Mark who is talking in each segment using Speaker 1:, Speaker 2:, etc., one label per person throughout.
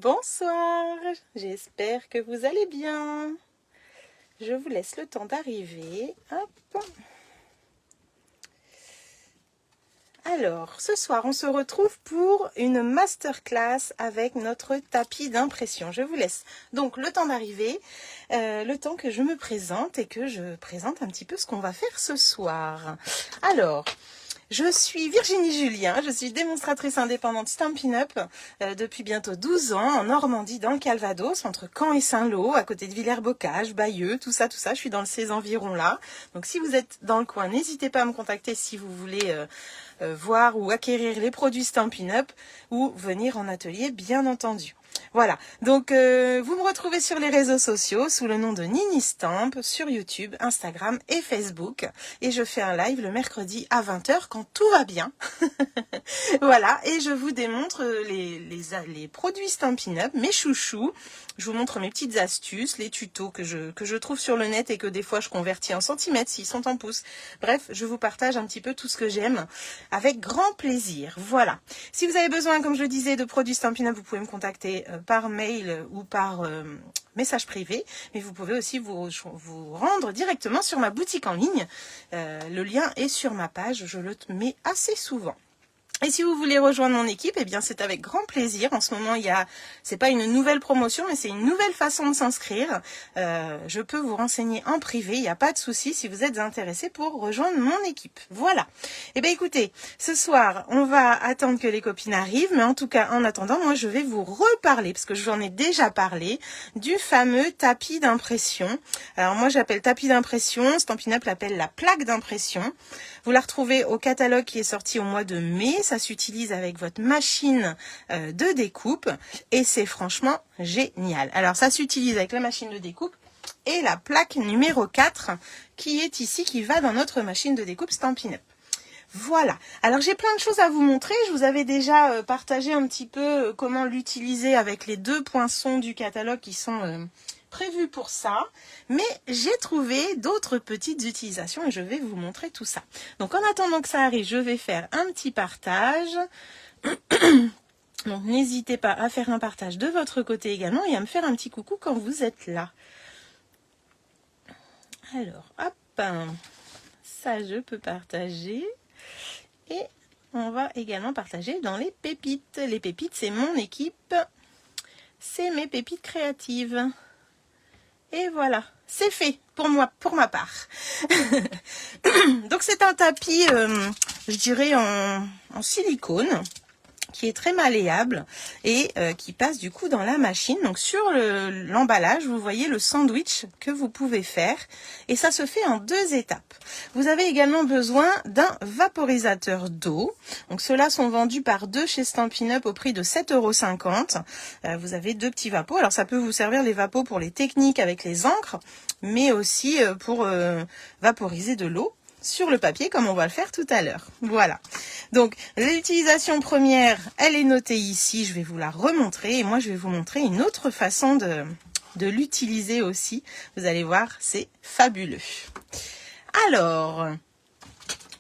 Speaker 1: Bonsoir, j'espère que vous allez bien. Je vous laisse le temps d'arriver. Hop. Alors, ce soir, on se retrouve pour une masterclass avec notre tapis d'impression. Je vous laisse donc le temps d'arriver, le temps que je me présente et que je présente un petit peu ce qu'on va faire ce soir. Alors, je suis Virginie Julien, je suis démonstratrice indépendante Stampin' Up depuis bientôt 12 ans en Normandie, dans le Calvados, entre Caen et Saint-Lô, à côté de Villers-Bocage, Bayeux, tout ça. Je suis dans ces environs-là. Donc si vous êtes dans le coin, n'hésitez pas à me contacter si vous voulez voir ou acquérir les produits Stampin' Up ou venir en atelier, bien entendu. Voilà, donc vous me retrouvez sur les réseaux sociaux sous le nom de Nini Stamp, sur YouTube, Instagram et Facebook. Et je fais un live le mercredi à 20 h quand tout va bien. Voilà, et je vous démontre les produits Stampin' Up, mes chouchous. Je vous montre mes petites astuces, les tutos que je trouve sur le net et que des fois je convertis en centimètres s'ils sont en pouces. Bref, je vous partage un petit peu tout ce que j'aime avec grand plaisir. Voilà. Si vous avez besoin, comme je le disais, de produits Stampin' Up, vous pouvez me contacter par mail ou par message privé. Mais vous pouvez aussi vous rendre directement sur ma boutique en ligne. Le lien est sur ma page, je le mets assez souvent. Et si vous voulez rejoindre mon équipe, eh bien c'est avec grand plaisir. En ce moment, c'est pas une nouvelle promotion, mais c'est une nouvelle façon de s'inscrire. Je peux vous renseigner en privé, il n'y a pas de souci si vous êtes intéressé pour rejoindre mon équipe. Voilà. Eh bien écoutez, ce soir, on va attendre que les copines arrivent, mais en tout cas, en attendant, moi je vais vous reparler, parce que j'en ai déjà parlé, du fameux tapis d'impression. Alors moi j'appelle tapis d'impression, Stampin' Up l'appelle la plaque d'impression. Vous la retrouvez au catalogue qui est sorti au mois de mai. Ça s'utilise avec votre machine de découpe et c'est franchement génial. Alors ça s'utilise avec la machine de découpe et la plaque numéro 4 qui est ici, qui va dans notre machine de découpe Stampin' Up. Voilà, alors j'ai plein de choses à vous montrer. Je vous avais déjà partagé un petit peu comment l'utiliser avec les 2 poinçons du catalogue qui sont prévus pour ça, mais j'ai trouvé d'autres petites utilisations et je vais vous montrer tout ça. Donc en attendant que ça arrive, je vais faire un petit partage. Donc n'hésitez pas à faire un partage de votre côté également et à me faire un petit coucou quand vous êtes là. Alors, hop, ça je peux partager. Et on va également partager dans les pépites. Les pépites, c'est mon équipe. C'est mes pépites créatives. Et voilà, c'est fait pour moi, pour ma part. Donc c'est un tapis, je dirais en silicone, qui est très malléable et qui passe du coup dans la machine. Donc sur l'emballage, vous voyez le sandwich que vous pouvez faire et ça se fait en 2 étapes. Vous avez également besoin d'un vaporisateur d'eau. Donc ceux-là sont vendus par 2 chez Stampin' Up au prix de 7,50 €. Vous avez 2 petits vapos. Alors ça peut vous servir les vapos pour les techniques avec les encres, mais aussi pour vaporiser de l'eau sur le papier comme on va le faire tout à l'heure. Voilà. Donc l'utilisation première, elle est notée ici. Je vais vous la remontrer et moi je vais vous montrer une autre façon de l'utiliser aussi. Vous allez voir, c'est fabuleux. Alors,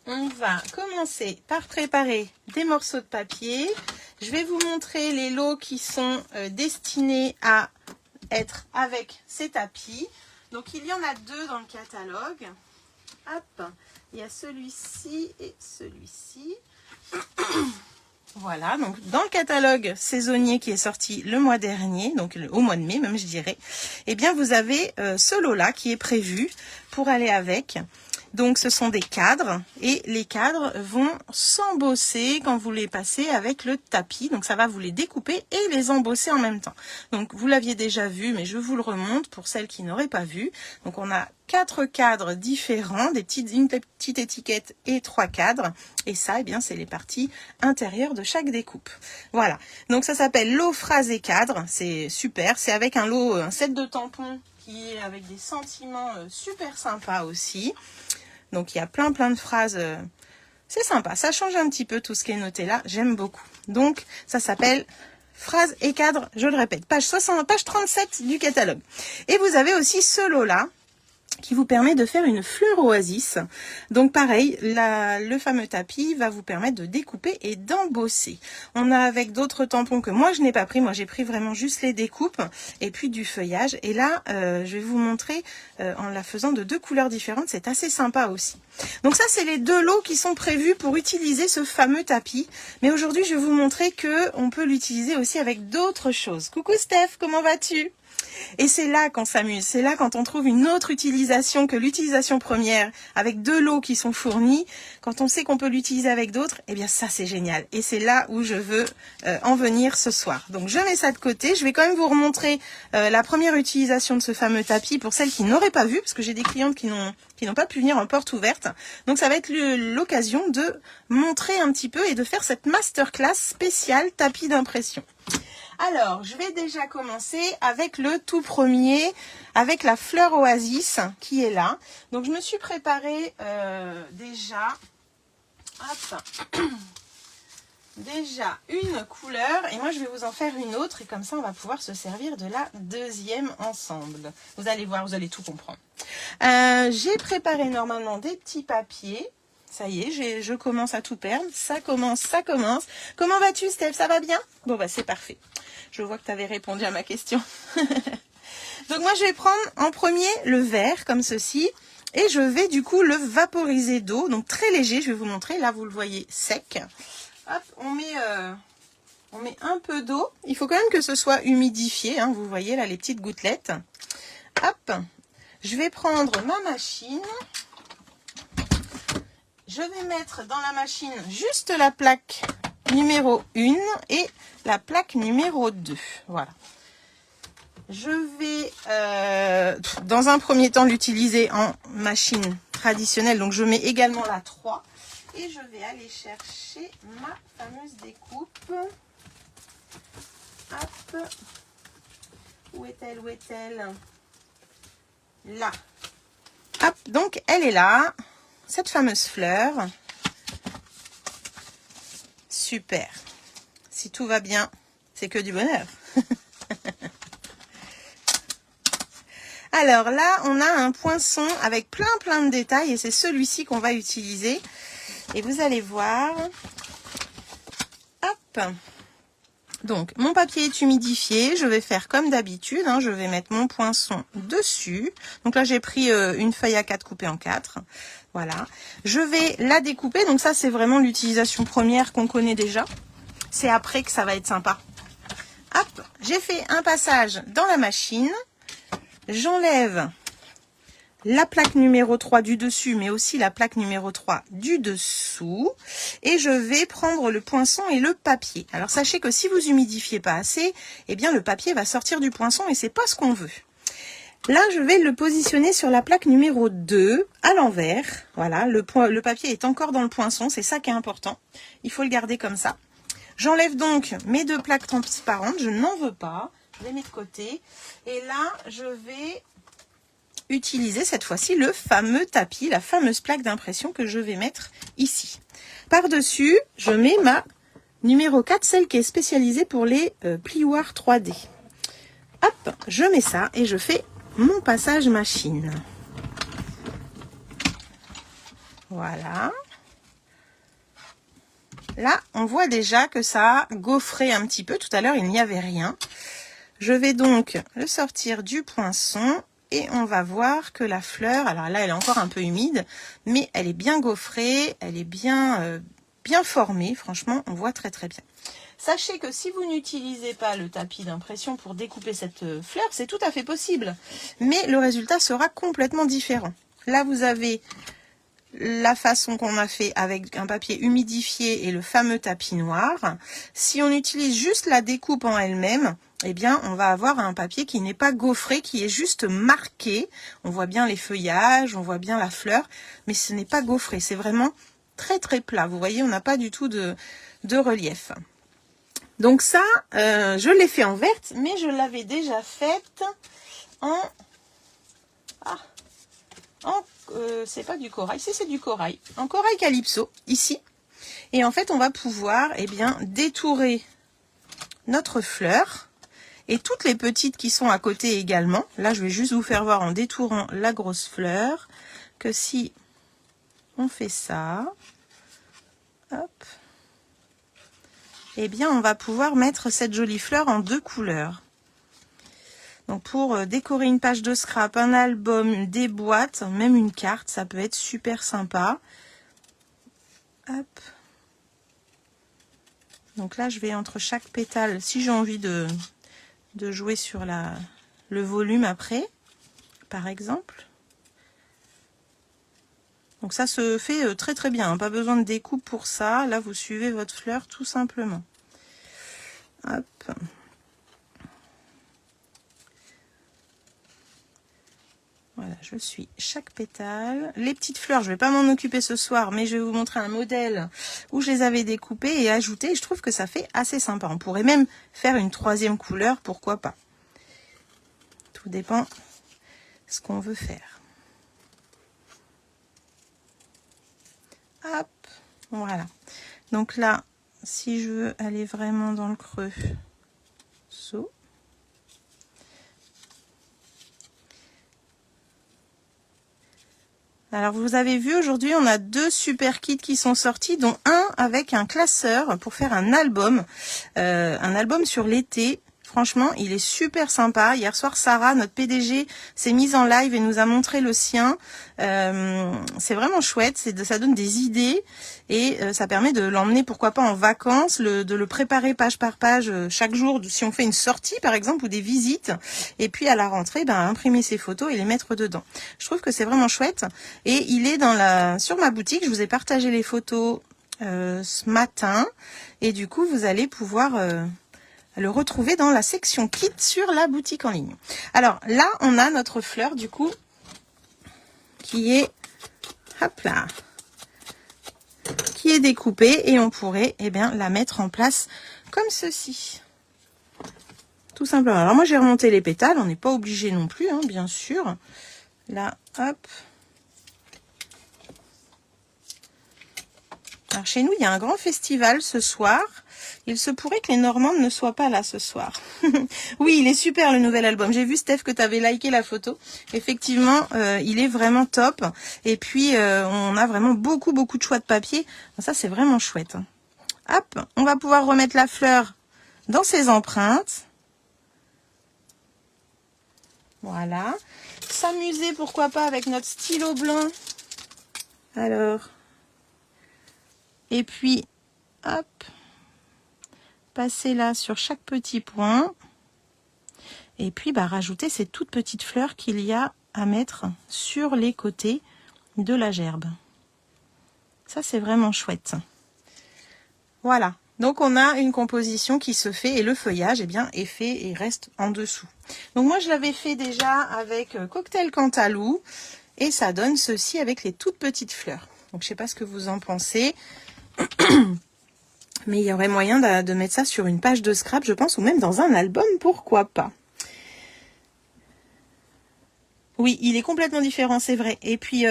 Speaker 1: on va commencer par préparer des morceaux de papier. Je vais vous montrer les lots qui sont destinés à être avec ces tapis. Donc il y en a 2 dans le catalogue. Hop, il y a celui-ci et celui-ci. Voilà, donc dans le catalogue saisonnier qui est sorti le mois dernier, donc au mois de mai même je dirais, eh bien vous avez ce lot-là qui est prévu pour aller avec. Donc ce sont des cadres et les cadres vont s'embosser quand vous les passez avec le tapis. Donc ça va vous les découper et les embosser en même temps. Donc vous l'aviez déjà vu mais je vous le remonte pour celles qui n'auraient pas vu. Donc on a 4 cadres différents, une petite étiquette et 3 cadres. Et ça, eh bien, c'est les parties intérieures de chaque découpe. Voilà. Donc ça s'appelle lot phrase cadre. C'est super. C'est avec un set de tampons qui est avec des sentiments super sympas aussi. Donc il y a plein de phrases. C'est sympa. Ça change un petit peu tout ce qui est noté là. J'aime beaucoup. Donc ça s'appelle phrase et cadre. Je le répète. Page 37 du catalogue. Et vous avez aussi ce lot là qui vous permet de faire une fleur oasis. Donc pareil, le fameux tapis va vous permettre de découper et d'embosser. On a avec d'autres tampons que moi je n'ai pas pris, moi j'ai pris vraiment juste les découpes et puis du feuillage. Et là, je vais vous montrer en la faisant de 2 couleurs différentes, c'est assez sympa aussi. Donc ça, c'est les 2 lots qui sont prévus pour utiliser ce fameux tapis. Mais aujourd'hui, je vais vous montrer que on peut l'utiliser aussi avec d'autres choses. Coucou Steph, comment vas-tu ? Et c'est là qu'on s'amuse, c'est là quand on trouve une autre utilisation que l'utilisation première, avec 2 lots qui sont fournis, quand on sait qu'on peut l'utiliser avec d'autres, eh bien ça c'est génial. Et c'est là où je veux en venir ce soir. Donc je mets ça de côté, je vais quand même vous remontrer la première utilisation de ce fameux tapis pour celles qui n'auraient pas vu, parce que j'ai des clientes qui n'ont pas pu venir en porte ouverte. Donc ça va être l'occasion de montrer un petit peu et de faire cette masterclass spéciale tapis d'impression. Alors, je vais déjà commencer avec le tout premier, avec la fleur oasis qui est là. Donc, je me suis préparée déjà une couleur. Et moi, je vais vous en faire une autre. Et comme ça, on va pouvoir se servir de la deuxième ensemble. Vous allez voir, vous allez tout comprendre. J'ai préparé normalement des petits papiers. Ça y est, je commence à tout perdre. Ça commence. Comment vas-tu, Steph? Ça va bien? Bon, bah c'est parfait. Je vois que tu avais répondu à ma question. Donc moi, je vais prendre en premier le vert, comme ceci. Et je vais du coup le vaporiser d'eau. Donc très léger, je vais vous montrer. Là, vous le voyez sec. Hop, on met un peu d'eau. Il faut quand même que ce soit humidifié. Hein, vous voyez là les petites gouttelettes. Hop, je vais prendre ma machine. Je vais mettre dans la machine juste la plaque numéro 1 et la plaque numéro 2. Voilà. Je vais, dans un premier temps, l'utiliser en machine traditionnelle. Donc, je mets également la 3. Et je vais aller chercher ma fameuse découpe. Hop. Où est-elle? Là. Hop, donc elle est là. Cette fameuse fleur. Super. Si tout va bien, c'est que du bonheur. Alors là, on a un poinçon avec plein de détails et c'est celui-ci qu'on va utiliser. Et vous allez voir. Hop. Donc, mon papier est humidifié. Je vais faire comme d'habitude. Hein, je vais mettre mon poinçon dessus. Donc là, j'ai pris une feuille A4 coupée en 4. Voilà. Je vais la découper. Donc ça, c'est vraiment l'utilisation première qu'on connaît déjà. C'est après que ça va être sympa. Hop, j'ai fait un passage dans la machine. J'enlève la plaque numéro 3 du dessus, mais aussi la plaque numéro 3 du dessous. Et je vais prendre le poinçon et le papier. Alors sachez que si vous humidifiez pas assez, eh bien le papier va sortir du poinçon et c'est pas ce qu'on veut. Là, je vais le positionner sur la plaque numéro 2 à l'envers. Voilà, le papier est encore dans le poinçon, c'est ça qui est important. Il faut le garder comme ça. J'enlève donc mes 2 plaques transparentes, je n'en veux pas. Je les mets de côté. Et là, je vais utiliser cette fois-ci le fameux tapis, la fameuse plaque d'impression que je vais mettre ici. Par-dessus, je mets ma numéro 4, celle qui est spécialisée pour les plioirs 3D. Hop, je mets ça et je fais mon passage machine. Voilà. Là, on voit déjà que ça a gaufré un petit peu. Tout à l'heure, il n'y avait rien. Je vais donc le sortir du poinçon et on va voir que la fleur, alors là, elle est encore un peu humide, mais elle est bien gaufrée, elle est bien formée. Franchement, on voit très bien. Sachez que si vous n'utilisez pas le tapis d'impression pour découper cette fleur, c'est tout à fait possible. Mais le résultat sera complètement différent. Là, vous avez la façon qu'on a fait avec un papier humidifié et le fameux tapis noir. Si on utilise juste la découpe en elle-même, eh bien, on va avoir un papier qui n'est pas gaufré, qui est juste marqué. On voit bien les feuillages, on voit bien la fleur, mais ce n'est pas gaufré. C'est vraiment très plat. Vous voyez, on n'a pas du tout de relief. Donc ça, je l'ai fait en verte, mais je l'avais déjà faite c'est pas du corail, si c'est du corail, en corail calypso, ici. Et en fait, on va pouvoir, eh bien, détourer notre fleur et toutes les petites qui sont à côté également. Là, je vais juste vous faire voir en détourant la grosse fleur que si on fait ça, hop, eh bien, on va pouvoir mettre cette jolie fleur en 2 couleurs. Donc, pour décorer une page de scrap, un album, des boîtes, même une carte, ça peut être super sympa. Hop. Donc là, je vais entre chaque pétale, si j'ai envie de jouer sur le volume après, par exemple. Donc ça se fait très très bien, hein. Pas besoin de découpe pour ça. Là, vous suivez votre fleur tout simplement. Hop. Voilà, je suis chaque pétale. Les petites fleurs, je ne vais pas m'en occuper ce soir, mais je vais vous montrer un modèle où je les avais découpées et ajoutées. Je trouve que ça fait assez sympa. On pourrait même faire une 3e couleur, pourquoi pas. Tout dépend ce qu'on veut faire. Hop, voilà. Donc là, si je veux aller vraiment dans le creux, saut. Alors vous avez vu, aujourd'hui on a 2 super kits qui sont sortis, dont un avec un classeur pour faire un album sur l'été. Franchement, il est super sympa. Hier soir, Sarah, notre PDG, s'est mise en live et nous a montré le sien. C'est vraiment chouette, ça donne des idées et ça permet de l'emmener, pourquoi pas, en vacances, de le préparer page par page chaque jour, si on fait une sortie par exemple ou des visites. Et puis à la rentrée, imprimer ses photos et les mettre dedans. Je trouve que c'est vraiment chouette. Et il est sur ma boutique, je vous ai partagé les photos ce matin. Et du coup, vous allez pouvoir le retrouver dans la section kit sur la boutique en ligne. Alors là, on a notre fleur du coup qui est, hop là, qui est découpée et on pourrait la mettre en place comme ceci. Tout simplement. Alors moi j'ai remonté les pétales, on n'est pas obligé non plus, hein, bien sûr. Là, hop. Alors chez nous, il y a un grand festival ce soir. Il se pourrait que les Normandes ne soient pas là ce soir. Oui, il est super le nouvel album. J'ai vu, Steph, que tu avais liké la photo. Effectivement, il est vraiment top. Et puis, on a vraiment beaucoup de choix de papier. Ça, c'est vraiment chouette. Hop, on va pouvoir remettre la fleur dans ses empreintes. Voilà. S'amuser, pourquoi pas, avec notre stylo blanc. Alors. Et puis, hop. Passer là sur chaque petit point et puis rajouter ces toutes petites fleurs qu'il y a à mettre sur les côtés de la gerbe. Ça, c'est vraiment chouette. Voilà, donc on a une composition qui se fait et le feuillage est fait et reste en dessous. Donc moi je l'avais fait déjà avec Cocktail Cantalou et ça donne ceci avec les toutes petites fleurs. Donc je sais pas ce que vous en pensez. Mais il y aurait moyen de mettre ça sur une page de scrap, je pense, ou même dans un album, pourquoi pas. Oui, il est complètement différent, c'est vrai. Et puis,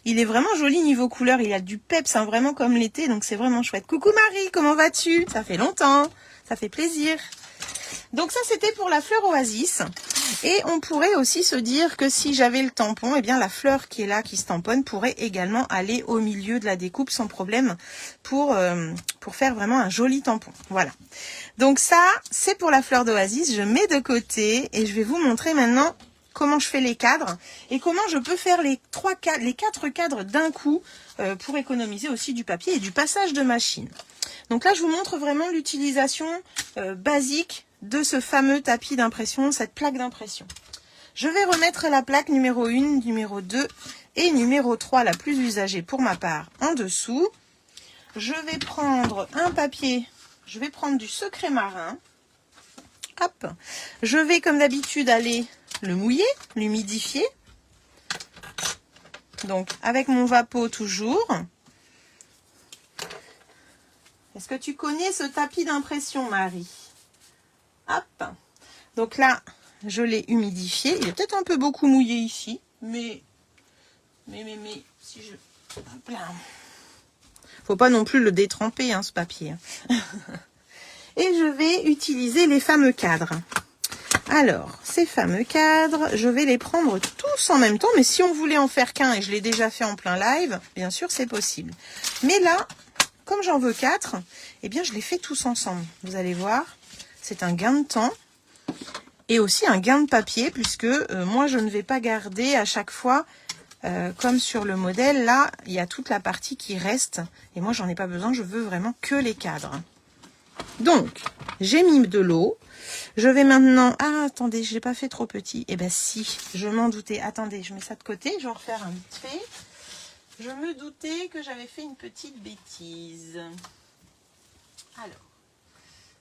Speaker 1: il est vraiment joli niveau couleur. Il a du peps, hein, vraiment comme l'été, donc c'est vraiment chouette. Coucou Marie, comment vas-tu? Ça fait longtemps, ça fait plaisir. Donc ça, c'était pour la fleur oasis. Et on pourrait aussi se dire que si j'avais le tampon, la fleur qui est là, qui se tamponne, pourrait également aller au milieu de la découpe sans problème pour faire vraiment un joli tampon. Voilà. Donc ça, c'est pour la fleur d'oasis. Je mets de côté et je vais vous montrer maintenant comment je fais les cadres et comment je peux faire les 4 cadres d'un coup pour économiser aussi du papier et du passage de machine. Donc là, je vous montre vraiment l'utilisation basique de ce fameux tapis d'impression, cette plaque d'impression. Je vais remettre la plaque numéro 1, numéro 2 et numéro 3, la plus usagée pour ma part, en dessous. Je vais prendre un papier, je vais prendre du secret marin. Hop, je vais comme d'habitude aller le mouiller, l'humidifier. Donc avec mon Vapeau toujours. Est-ce que tu connais ce tapis d'impression, Marie? Hop. Donc là, je l'ai humidifié. Il est peut-être un peu beaucoup mouillé ici, mais si je... Hop là. Faut pas non plus le détremper, hein, ce papier. Et je vais utiliser les fameux cadres. Alors, ces fameux cadres, je vais les prendre tous en même temps. Mais si on voulait en faire qu'un, et je l'ai déjà fait en plein live, bien sûr, c'est possible. Mais là, comme j'en veux 4, eh bien, je les fais tous ensemble. Vous allez voir, c'est un gain de temps. Et aussi un gain de papier, puisque moi, je ne vais pas garder à chaque fois, comme sur le modèle. Là, il y a toute la partie qui reste. Et moi, j'en ai pas besoin, je veux vraiment que les cadres. Donc, j'ai mis de l'eau. Je vais maintenant... Ah, attendez, je l'ai pas fait trop petit. Eh ben si, je m'en doutais. Attendez, je mets ça de côté. Je vais en refaire un vite fait. Je me doutais que j'avais fait une petite bêtise. Alors,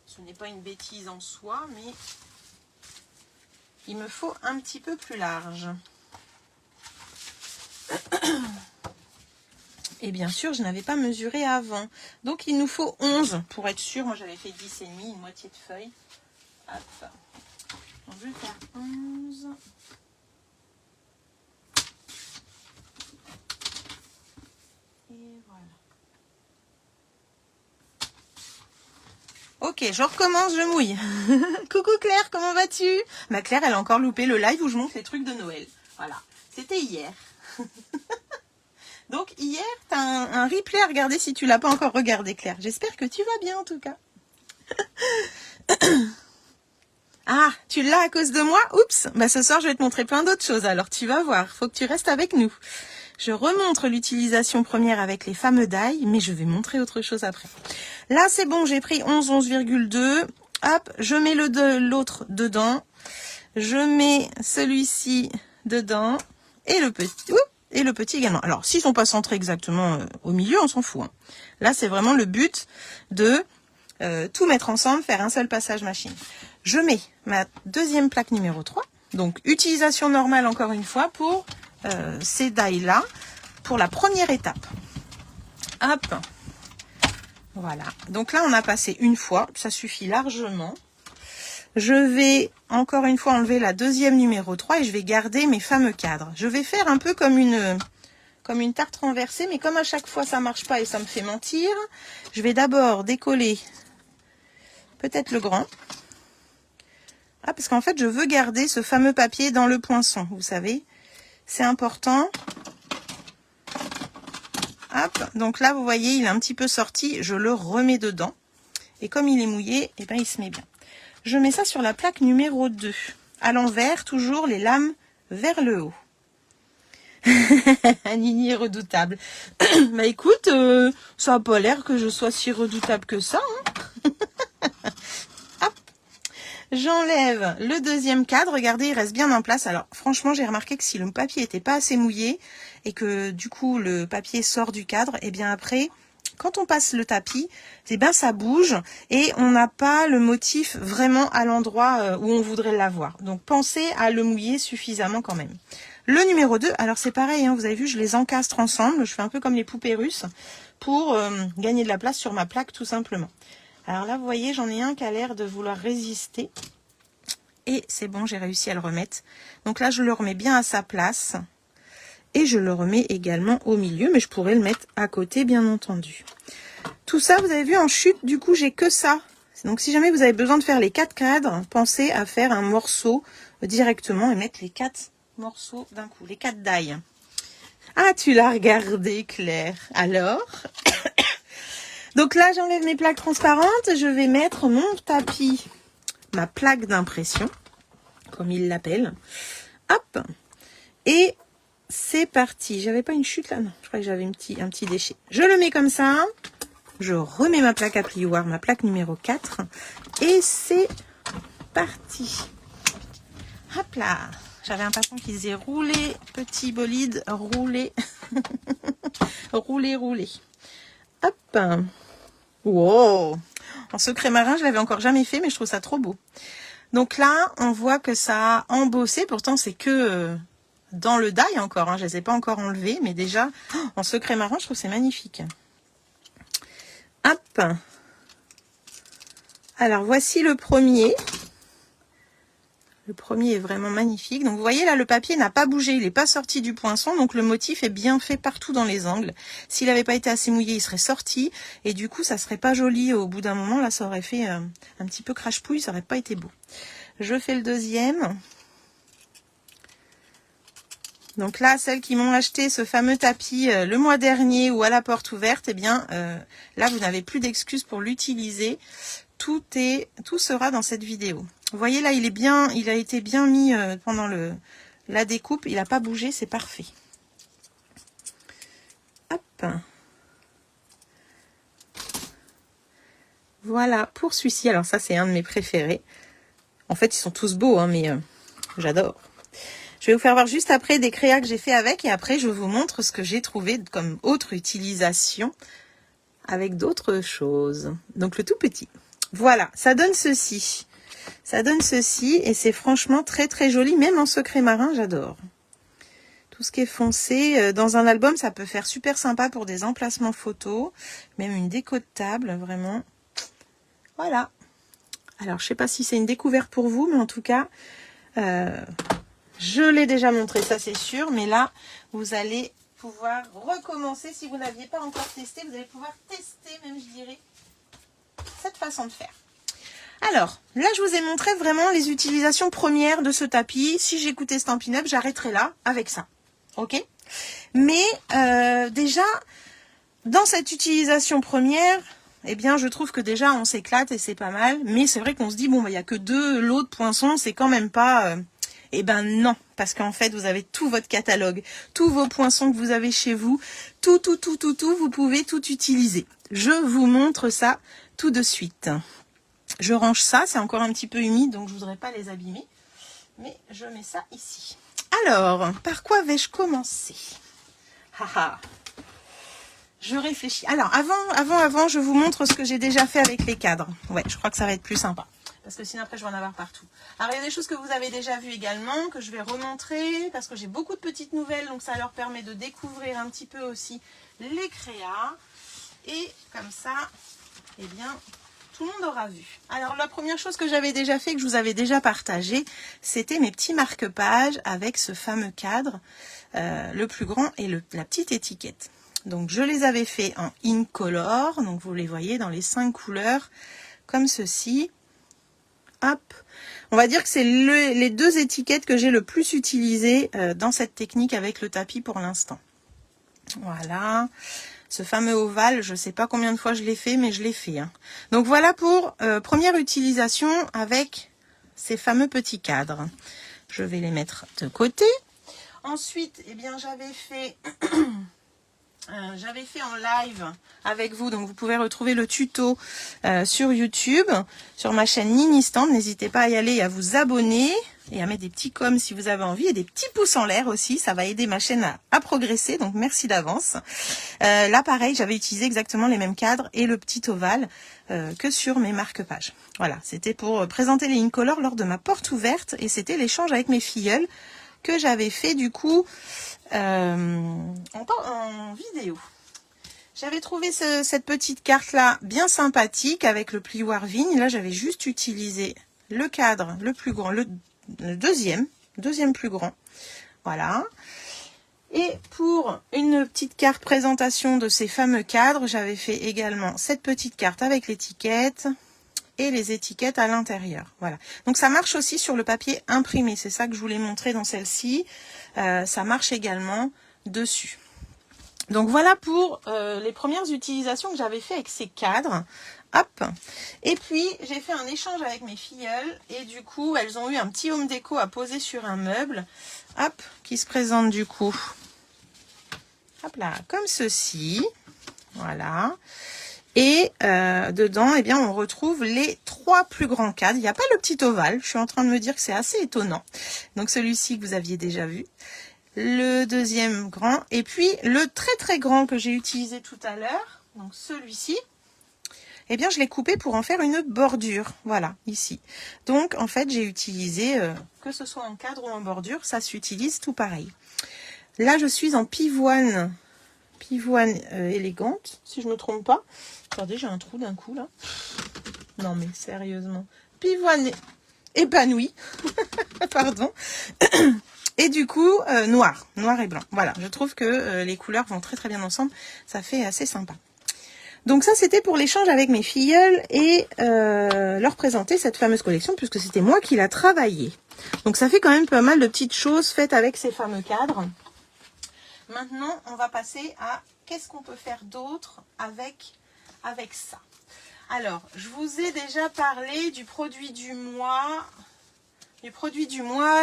Speaker 1: ce n'est pas une bêtise en soi, mais il me faut un petit peu plus large. Et bien sûr, je n'avais pas mesuré avant. Donc, il nous faut 11 pour être sûr. Moi, j'avais fait 10,5, une moitié de feuille. Hop. Donc, je vais faire 11. Et voilà. Ok, je recommence, je mouille. Coucou Claire, comment vas-tu? Ma Claire, elle a encore loupé le live où je montre les trucs de Noël. Voilà, c'était hier. Donc hier, tu as un replay à regarder si tu l'as pas encore regardé, Claire. J'espère que tu vas bien en tout cas. Ah, tu l'as à cause de moi? Oups, bah ce soir je vais te montrer plein d'autres choses, alors tu vas voir, faut que tu restes avec nous. Je remontre l'utilisation première avec les fameux die, mais je vais montrer autre chose après. Là c'est bon, j'ai pris 11, 11,2. Hop, je mets l'autre dedans. Je mets celui-ci dedans. Et le petit, et le petit également. Alors, s'ils sont pas centrés exactement au milieu, on s'en fout. Hein. Là, c'est vraiment le but de tout mettre ensemble, faire un seul passage machine. Je mets ma deuxième plaque numéro 3. Donc, utilisation normale encore une fois pour ces die-là, pour la première étape. Hop. Voilà. Donc là, on a passé une fois. Ça suffit largement. Je vais encore une fois enlever la deuxième numéro 3 et je vais garder mes fameux cadres. Je vais faire un peu comme une tarte renversée, mais comme à chaque fois ça marche pas et ça me fait mentir, je vais d'abord décoller peut-être le grand. Ah, parce qu'en fait, je veux garder ce fameux papier dans le poinçon, vous savez. C'est important. Hop, donc là, vous voyez, il est un petit peu sorti. Je le remets dedans. Et comme il est mouillé, eh ben, il se met bien. Je mets ça sur la plaque numéro 2. À l'envers, toujours les lames vers le haut. Nini est redoutable. Bah écoute, ça n'a pas l'air que je sois si redoutable que ça. Hein. Hop. J'enlève le deuxième cadre. Regardez, il reste bien en place. Alors franchement, j'ai remarqué que si le papier n'était pas assez mouillé et que du coup le papier sort du cadre, et bien après... Quand on passe le tapis, eh ben ça bouge et on n'a pas le motif vraiment à l'endroit où on voudrait l'avoir. Donc pensez à le mouiller suffisamment quand même. Le numéro 2, alors c'est pareil, hein, vous avez vu, je les encastre ensemble. Je fais un peu comme les poupées russes pour gagner de la place sur ma plaque tout simplement. Alors là, vous voyez, j'en ai un qui a l'air de vouloir résister. Et c'est bon, j'ai réussi à le remettre. Donc là, je le remets bien à sa place. Et je le remets également au milieu, mais je pourrais le mettre à côté, bien entendu. Tout ça, vous avez vu, en chute, du coup, j'ai que ça. Donc, si jamais vous avez besoin de faire les 4 cadres, pensez à faire un morceau directement et mettre les 4 morceaux d'un coup, les 4 die. Ah, tu l'as regardé, Claire. Alors donc là, j'enlève mes plaques transparentes. Je vais mettre mon tapis, ma plaque d'impression, comme il l'appelle. Hop. Et... c'est parti. J'avais pas une chute là? Non, je crois que j'avais un petit déchet. Je le mets comme ça. Je remets ma plaque à plioir, ma plaque numéro 4. Et c'est parti. Hop là. J'avais un patron qui disait rouler, petit bolide, rouler. rouler, rouler. Hop. Wow. En secret marin, je l'avais encore jamais fait, mais je trouve ça trop beau. Donc là, on voit que ça a embossé. Pourtant, c'est que... dans le die encore, hein, je ne les ai pas encore enlevés, mais déjà, en secret marron, je trouve que c'est magnifique. Hop. Alors, voici le premier. Le premier est vraiment magnifique. Donc, vous voyez, là, le papier n'a pas bougé, il n'est pas sorti du poinçon, donc le motif est bien fait partout dans les angles. S'il n'avait pas été assez mouillé, il serait sorti, et du coup, ça serait pas joli au bout d'un moment. Là, ça aurait fait un petit peu crache-pouille, ça n'aurait pas été beau. Je fais le deuxième. Donc là, celles qui m'ont acheté ce fameux tapis le mois dernier ou à la porte ouverte, eh bien, là, vous n'avez plus d'excuses pour l'utiliser. Tout sera dans cette vidéo. Vous voyez là, il a été bien mis pendant la découpe. Il n'a pas bougé, c'est parfait. Hop. Voilà pour celui-ci. Alors ça, c'est un de mes préférés. En fait, ils sont tous beaux, hein, mais j'adore. Je vais vous faire voir juste après des créas que j'ai fait avec et après je vous montre ce que j'ai trouvé comme autre utilisation avec d'autres choses. Donc le tout petit. Voilà, ça donne ceci. Ça donne ceci et c'est franchement très très joli, même en secret marin, j'adore. Tout ce qui est foncé, dans un album, ça peut faire super sympa pour des emplacements photos, même une déco de table, vraiment. Voilà. Alors, je sais pas si c'est une découverte pour vous, mais en tout cas... je l'ai déjà montré, ça c'est sûr, mais là, vous allez pouvoir recommencer. Si vous n'aviez pas encore testé, vous allez pouvoir tester, même je dirais, cette façon de faire. Alors, là, je vous ai montré vraiment les utilisations premières de ce tapis. Si j'écoutais Stampin' Up, j'arrêterai là avec ça. Ok? Mais déjà, dans cette utilisation première, eh bien, je trouve que déjà, on s'éclate et c'est pas mal. Mais c'est vrai qu'on se dit, bon, il n'y a que 2 lots de poinçons, c'est quand même pas... Eh ben non, parce qu'en fait, vous avez tout votre catalogue, tous vos poinçons que vous avez chez vous, tout, vous pouvez tout utiliser. Je vous montre ça tout de suite. Je range ça, c'est encore un petit peu humide, donc je voudrais pas les abîmer, mais je mets ça ici. Alors, par quoi vais-je commencer? Haha. Je réfléchis. Alors, avant, je vous montre ce que j'ai déjà fait avec les cadres. Ouais, je crois que ça va être plus sympa. Parce que sinon, après, je vais en avoir partout. Alors, il y a des choses que vous avez déjà vues également, que je vais remontrer, parce que j'ai beaucoup de petites nouvelles, donc ça leur permet de découvrir un petit peu aussi les créas. Et comme ça, eh bien, tout le monde aura vu. Alors, la première chose que j'avais déjà fait, que je vous avais déjà partagé, c'était mes petits marque-pages avec ce fameux cadre, le plus grand et la petite étiquette. Donc, je les avais fait en Incolor, donc vous les voyez dans les 5 couleurs, comme ceci. Hop, on va dire que c'est les 2 étiquettes que j'ai le plus utilisées dans cette technique avec le tapis pour l'instant. Voilà, ce fameux ovale, je ne sais pas combien de fois je l'ai fait, mais je l'ai fait. Hein. Donc voilà pour première utilisation avec ces fameux petits cadres. Je vais les mettre de côté. Ensuite, eh bien, j'avais fait en live avec vous, donc vous pouvez retrouver le tuto sur YouTube, sur ma chaîne Nini Stamp. N'hésitez pas à y aller et à vous abonner et à mettre des petits coms si vous avez envie et des petits pouces en l'air aussi, ça va aider ma chaîne à progresser, donc merci d'avance. Là pareil, j'avais utilisé exactement les mêmes cadres et le petit ovale que sur mes marque-pages. Voilà, c'était pour présenter les Incolor lors de ma porte ouverte et c'était l'échange avec mes filleuls que j'avais fait du coup en vidéo. J'avais trouvé cette petite carte là bien sympathique avec le plioir vigne. Là j'avais juste utilisé le cadre le plus grand, le deuxième plus grand. Voilà. Et pour une petite carte présentation de ces fameux cadres, j'avais fait également cette petite carte avec l'étiquette et les étiquettes à l'intérieur. Voilà. Donc ça marche aussi sur le papier imprimé. C'est ça que je voulais montrer dans celle-ci. Ça marche également dessus. Donc voilà pour les premières utilisations que j'avais fait avec ces cadres. Hop. Et puis j'ai fait un échange avec mes filleules et du coup elles ont eu un petit home déco à poser sur un meuble. Hop, qui se présente du coup. Hop là, comme ceci. Voilà. Et dedans, eh bien, on retrouve les 3 plus grands cadres. Il n'y a pas le petit ovale. Je suis en train de me dire que c'est assez étonnant. Donc celui-ci que vous aviez déjà vu. Le deuxième grand. Et puis le très très grand que j'ai utilisé tout à l'heure. Donc celui-ci. Eh bien, je l'ai coupé pour en faire une bordure. Voilà, ici. Donc, en fait, j'ai utilisé, que ce soit en cadre ou en bordure, ça s'utilise tout pareil. Là, je suis en pivoine élégante, si je me trompe pas. Attendez, j'ai un trou d'un coup, là. Non, mais sérieusement. Pivoine épanouie. Pardon. Et du coup, noir et blanc. Voilà, je trouve que les couleurs vont très très bien ensemble. Ça fait assez sympa. Donc ça, c'était pour l'échange avec mes filleuls et leur présenter cette fameuse collection puisque c'était moi qui l'a travaillée. Donc ça fait quand même pas mal de petites choses faites avec ces fameux cadres. Maintenant, on va passer à qu'est-ce qu'on peut faire d'autre avec ça. Alors, je vous ai déjà parlé du produit du mois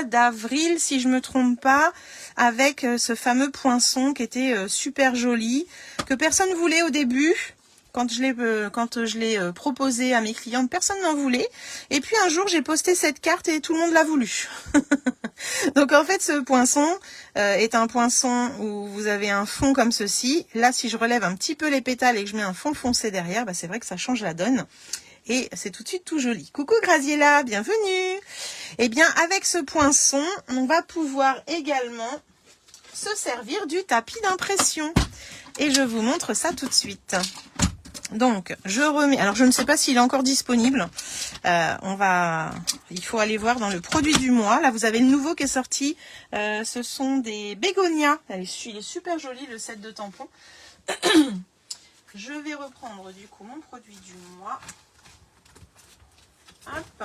Speaker 1: d'avril, si je me trompe pas, avec ce fameux poinçon qui était super joli, que personne ne voulait au début. Quand je l'ai proposé à mes clientes, personne n'en voulait. Et puis un jour, j'ai posté cette carte et tout le monde l'a voulu. Donc en fait, ce poinçon est un poinçon où vous avez un fond comme ceci. Là, si je relève un petit peu les pétales et que je mets un fond foncé derrière, bah, c'est vrai que ça change la donne. Et c'est tout de suite tout joli. Coucou Graziella, bienvenue. Eh bien, avec ce poinçon, on va pouvoir également se servir du tapis d'impression. Et je vous montre ça tout de suite. Donc, je remets... Alors, je ne sais pas s'il est encore disponible. Il faut aller voir dans le produit du mois. Là, vous avez le nouveau qui est sorti. Ce sont des bégonias. Il est super joli, le set de tampons. Je vais reprendre, du coup, mon produit du mois. Hop.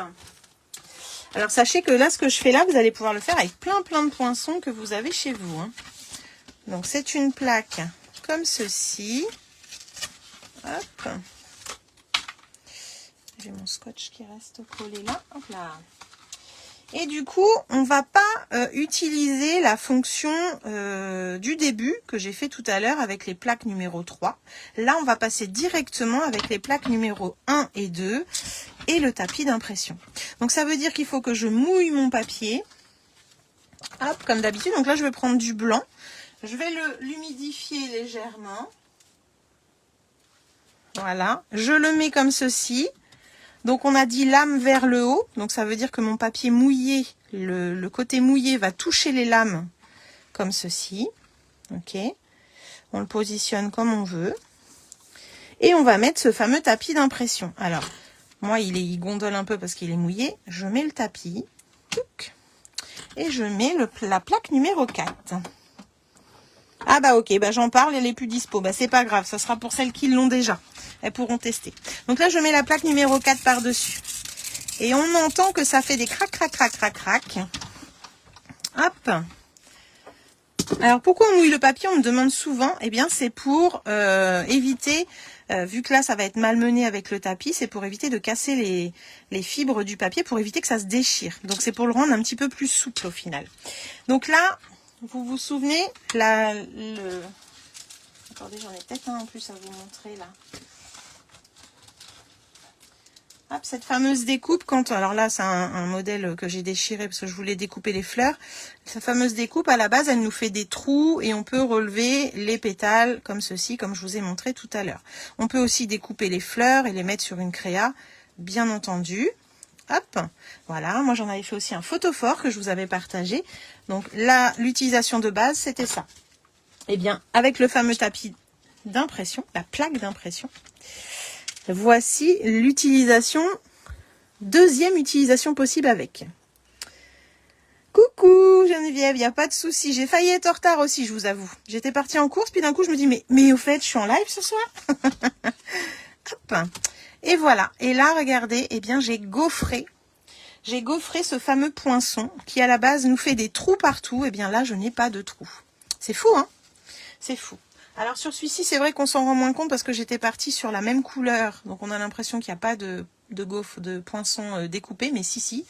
Speaker 1: Alors, sachez que là, ce que je fais là, vous allez pouvoir le faire avec plein de poinçons que vous avez chez vous. Hein. Donc, c'est une plaque comme ceci. Hop. J'ai mon scotch qui reste collé là. Hop là. Et du coup, on va pas utiliser la fonction du début que j'ai fait tout à l'heure avec les plaques numéro 3. Là, on va passer directement avec les plaques numéro 1 et 2 et le tapis d'impression. Donc, ça veut dire qu'il faut que je mouille mon papier. Hop, comme d'habitude. Donc là, je vais prendre du blanc. Je vais l'humidifier légèrement. Voilà, je le mets comme ceci. Donc on a dit lame vers le haut. Donc ça veut dire que mon papier mouillé, le côté mouillé va toucher les lames comme ceci. Ok. On le positionne comme on veut. Et on va mettre ce fameux tapis d'impression. Alors, moi il gondole un peu parce qu'il est mouillé. Je mets le tapis. Et je mets la plaque numéro 4. Ah bah ok, bah j'en parle, elle est plus dispo. Bah c'est pas grave, ça sera pour celles qui l'ont déjà. Elles pourront tester. Donc là, je mets la plaque numéro 4 par-dessus. Et on entend que ça fait des crac, crac, crac, crac, crac. Hop. Alors, pourquoi on mouille le papier? On me demande souvent. Eh bien, c'est pour éviter, vu que là, ça va être malmené avec le tapis, c'est pour éviter de casser les fibres du papier, pour éviter que ça se déchire. Donc, c'est pour le rendre un petit peu plus souple au final. Donc là, vous vous souvenez, attendez, j'en ai peut-être un en plus à vous montrer là. Hop, cette fameuse découpe, alors là c'est un modèle que j'ai déchiré parce que je voulais découper les fleurs. Cette fameuse découpe, à la base, elle nous fait des trous et on peut relever les pétales comme ceci, comme je vous ai montré tout à l'heure. On peut aussi découper les fleurs et les mettre sur une créa, bien entendu. Hop, voilà, moi j'en avais fait aussi un photophore que je vous avais partagé. Donc là, l'utilisation de base, c'était ça. Eh bien, avec le fameux tapis d'impression, la plaque d'impression, voici l'utilisation, deuxième utilisation possible avec. Coucou Geneviève, il n'y a pas de souci. J'ai failli être en retard aussi, je vous avoue. J'étais partie en course, puis d'un coup je me dis, mais au fait, je suis en live ce soir. Hop. Et voilà. Et là, regardez, eh bien, j'ai gaufré ce fameux poinçon qui, à la base, nous fait des trous partout. Eh bien là, je n'ai pas de trous. C'est fou, hein? C'est fou. Alors sur celui-ci, c'est vrai qu'on s'en rend moins compte parce que j'étais partie sur la même couleur. Donc on a l'impression qu'il n'y a pas de poinçon découpé, mais si.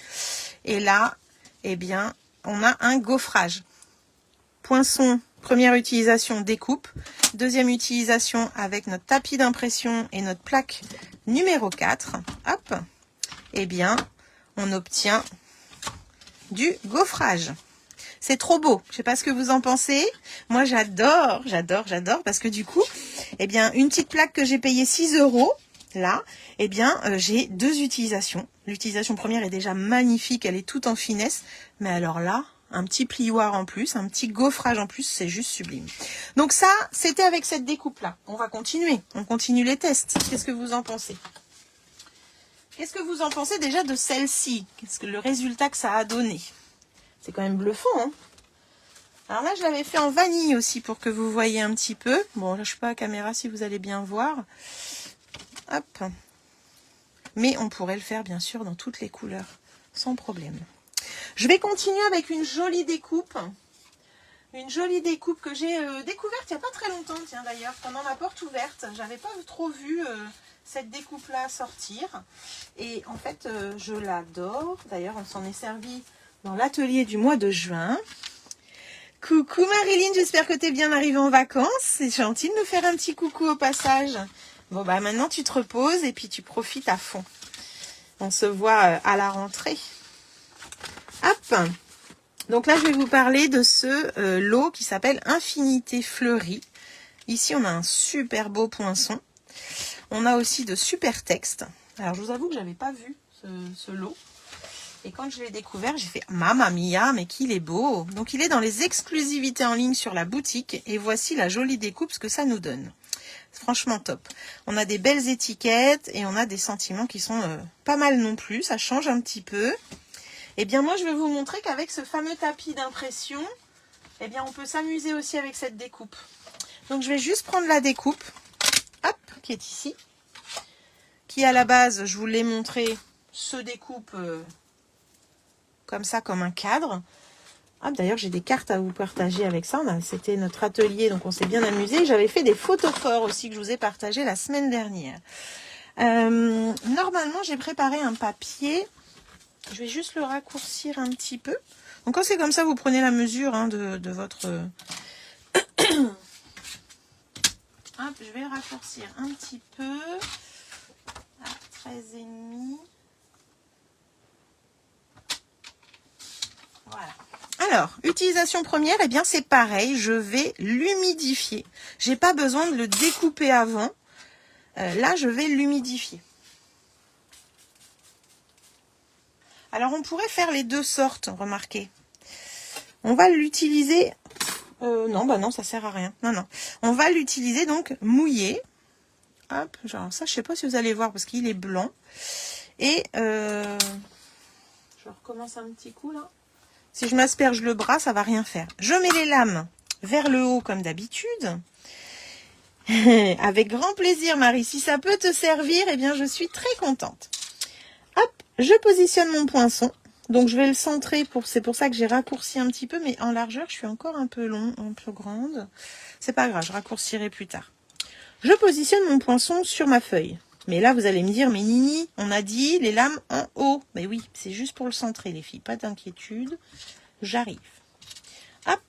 Speaker 1: Et là, eh bien, on a un gaufrage. Poinçon, première utilisation, découpe. Deuxième utilisation avec notre tapis d'impression et notre plaque numéro 4. Hop. Eh bien, on obtient du gaufrage. C'est trop beau. Je sais pas ce que vous en pensez. Moi, j'adore parce que du coup, eh bien, une petite plaque que j'ai payée 6 €, là, eh bien, j'ai deux utilisations. L'utilisation première est déjà magnifique, elle est toute en finesse. Mais alors là, un petit plioir en plus, un petit gaufrage en plus, c'est juste sublime. Donc ça, c'était avec cette découpe-là. On va continuer. On continue les tests. Qu'est-ce que vous en pensez? Qu'est-ce que vous en pensez déjà de celle-ci? Qu'est-ce que le résultat que ça a donné? C'est quand même bluffant, hein? Alors là, je l'avais fait en vanille aussi pour que vous voyez un petit peu. Bon, là, je ne sais pas à la caméra si vous allez bien voir. Hop. Mais on pourrait le faire bien sûr dans toutes les couleurs, sans problème. Je vais continuer avec une jolie découpe. Une jolie découpe que j'ai découverte il n'y a pas très longtemps, tiens d'ailleurs, pendant ma porte ouverte. J'avais pas trop vu cette découpe-là sortir. Et en fait, je l'adore. D'ailleurs, on s'en est servi dans l'atelier du mois de juin. Coucou Marilyn, j'espère que tu es bien arrivée en vacances. C'est gentil de nous faire un petit coucou au passage. Bon, bah maintenant tu te reposes et puis tu profites à fond. On se voit à la rentrée. Hop! Donc là, je vais vous parler de ce lot qui s'appelle Infinité Fleurie. Ici, on a un super beau poinçon. On a aussi de super textes. Alors, je vous avoue que je n'avais pas vu ce lot. Et quand je l'ai découvert, j'ai fait « Mamma mia, mais qu'il est beau !» Donc, il est dans les exclusivités en ligne sur la boutique. Et voici la jolie découpe, ce que ça nous donne. Franchement top. On a des belles étiquettes et on a des sentiments qui sont pas mal non plus. Ça change un petit peu. Eh bien, moi, je vais vous montrer qu'avec ce fameux tapis d'impression, eh bien, on peut s'amuser aussi avec cette découpe. Donc, je vais juste prendre la découpe, hop, qui est ici, qui à la base, je vous l'ai montré, se découpe comme ça, comme un cadre. Ah, d'ailleurs, j'ai des cartes à vous partager avec ça. C'était notre atelier, donc on s'est bien amusé. J'avais fait des photos forts aussi que je vous ai partagées la semaine dernière. Normalement, j'ai préparé un papier. Je vais juste le raccourcir un petit peu. Donc quand c'est comme ça, vous prenez la mesure de votre... Hop, je vais le raccourcir un petit peu. À 13,5. Voilà. Alors, utilisation première, eh bien c'est pareil, je vais l'humidifier. J'ai pas besoin de le découper avant. Là, je vais l'humidifier. Alors, on pourrait faire les deux sortes, remarquez. On va l'utiliser... non, bah non, ça sert à rien. Non, non. On va l'utiliser donc mouillé. Hop, genre ça, je sais pas si vous allez voir parce qu'il est blanc. Et je recommence un petit coup là. Si je m'asperge le bras, ça va rien faire. Je mets les lames vers le haut comme d'habitude. Avec grand plaisir, Marie. Si ça peut te servir, eh bien, je suis très contente. Hop, je positionne mon poinçon. Donc, je vais le centrer. C'est pour ça que j'ai raccourci un petit peu. Mais en largeur, je suis encore un peu long, un peu grande. C'est pas grave, je raccourcirai plus tard. Je positionne mon poinçon sur ma feuille. Mais là, vous allez me dire, mais Nini, on a dit les lames en haut. Mais oui, c'est juste pour le centrer, les filles. Pas d'inquiétude. J'arrive. Hop.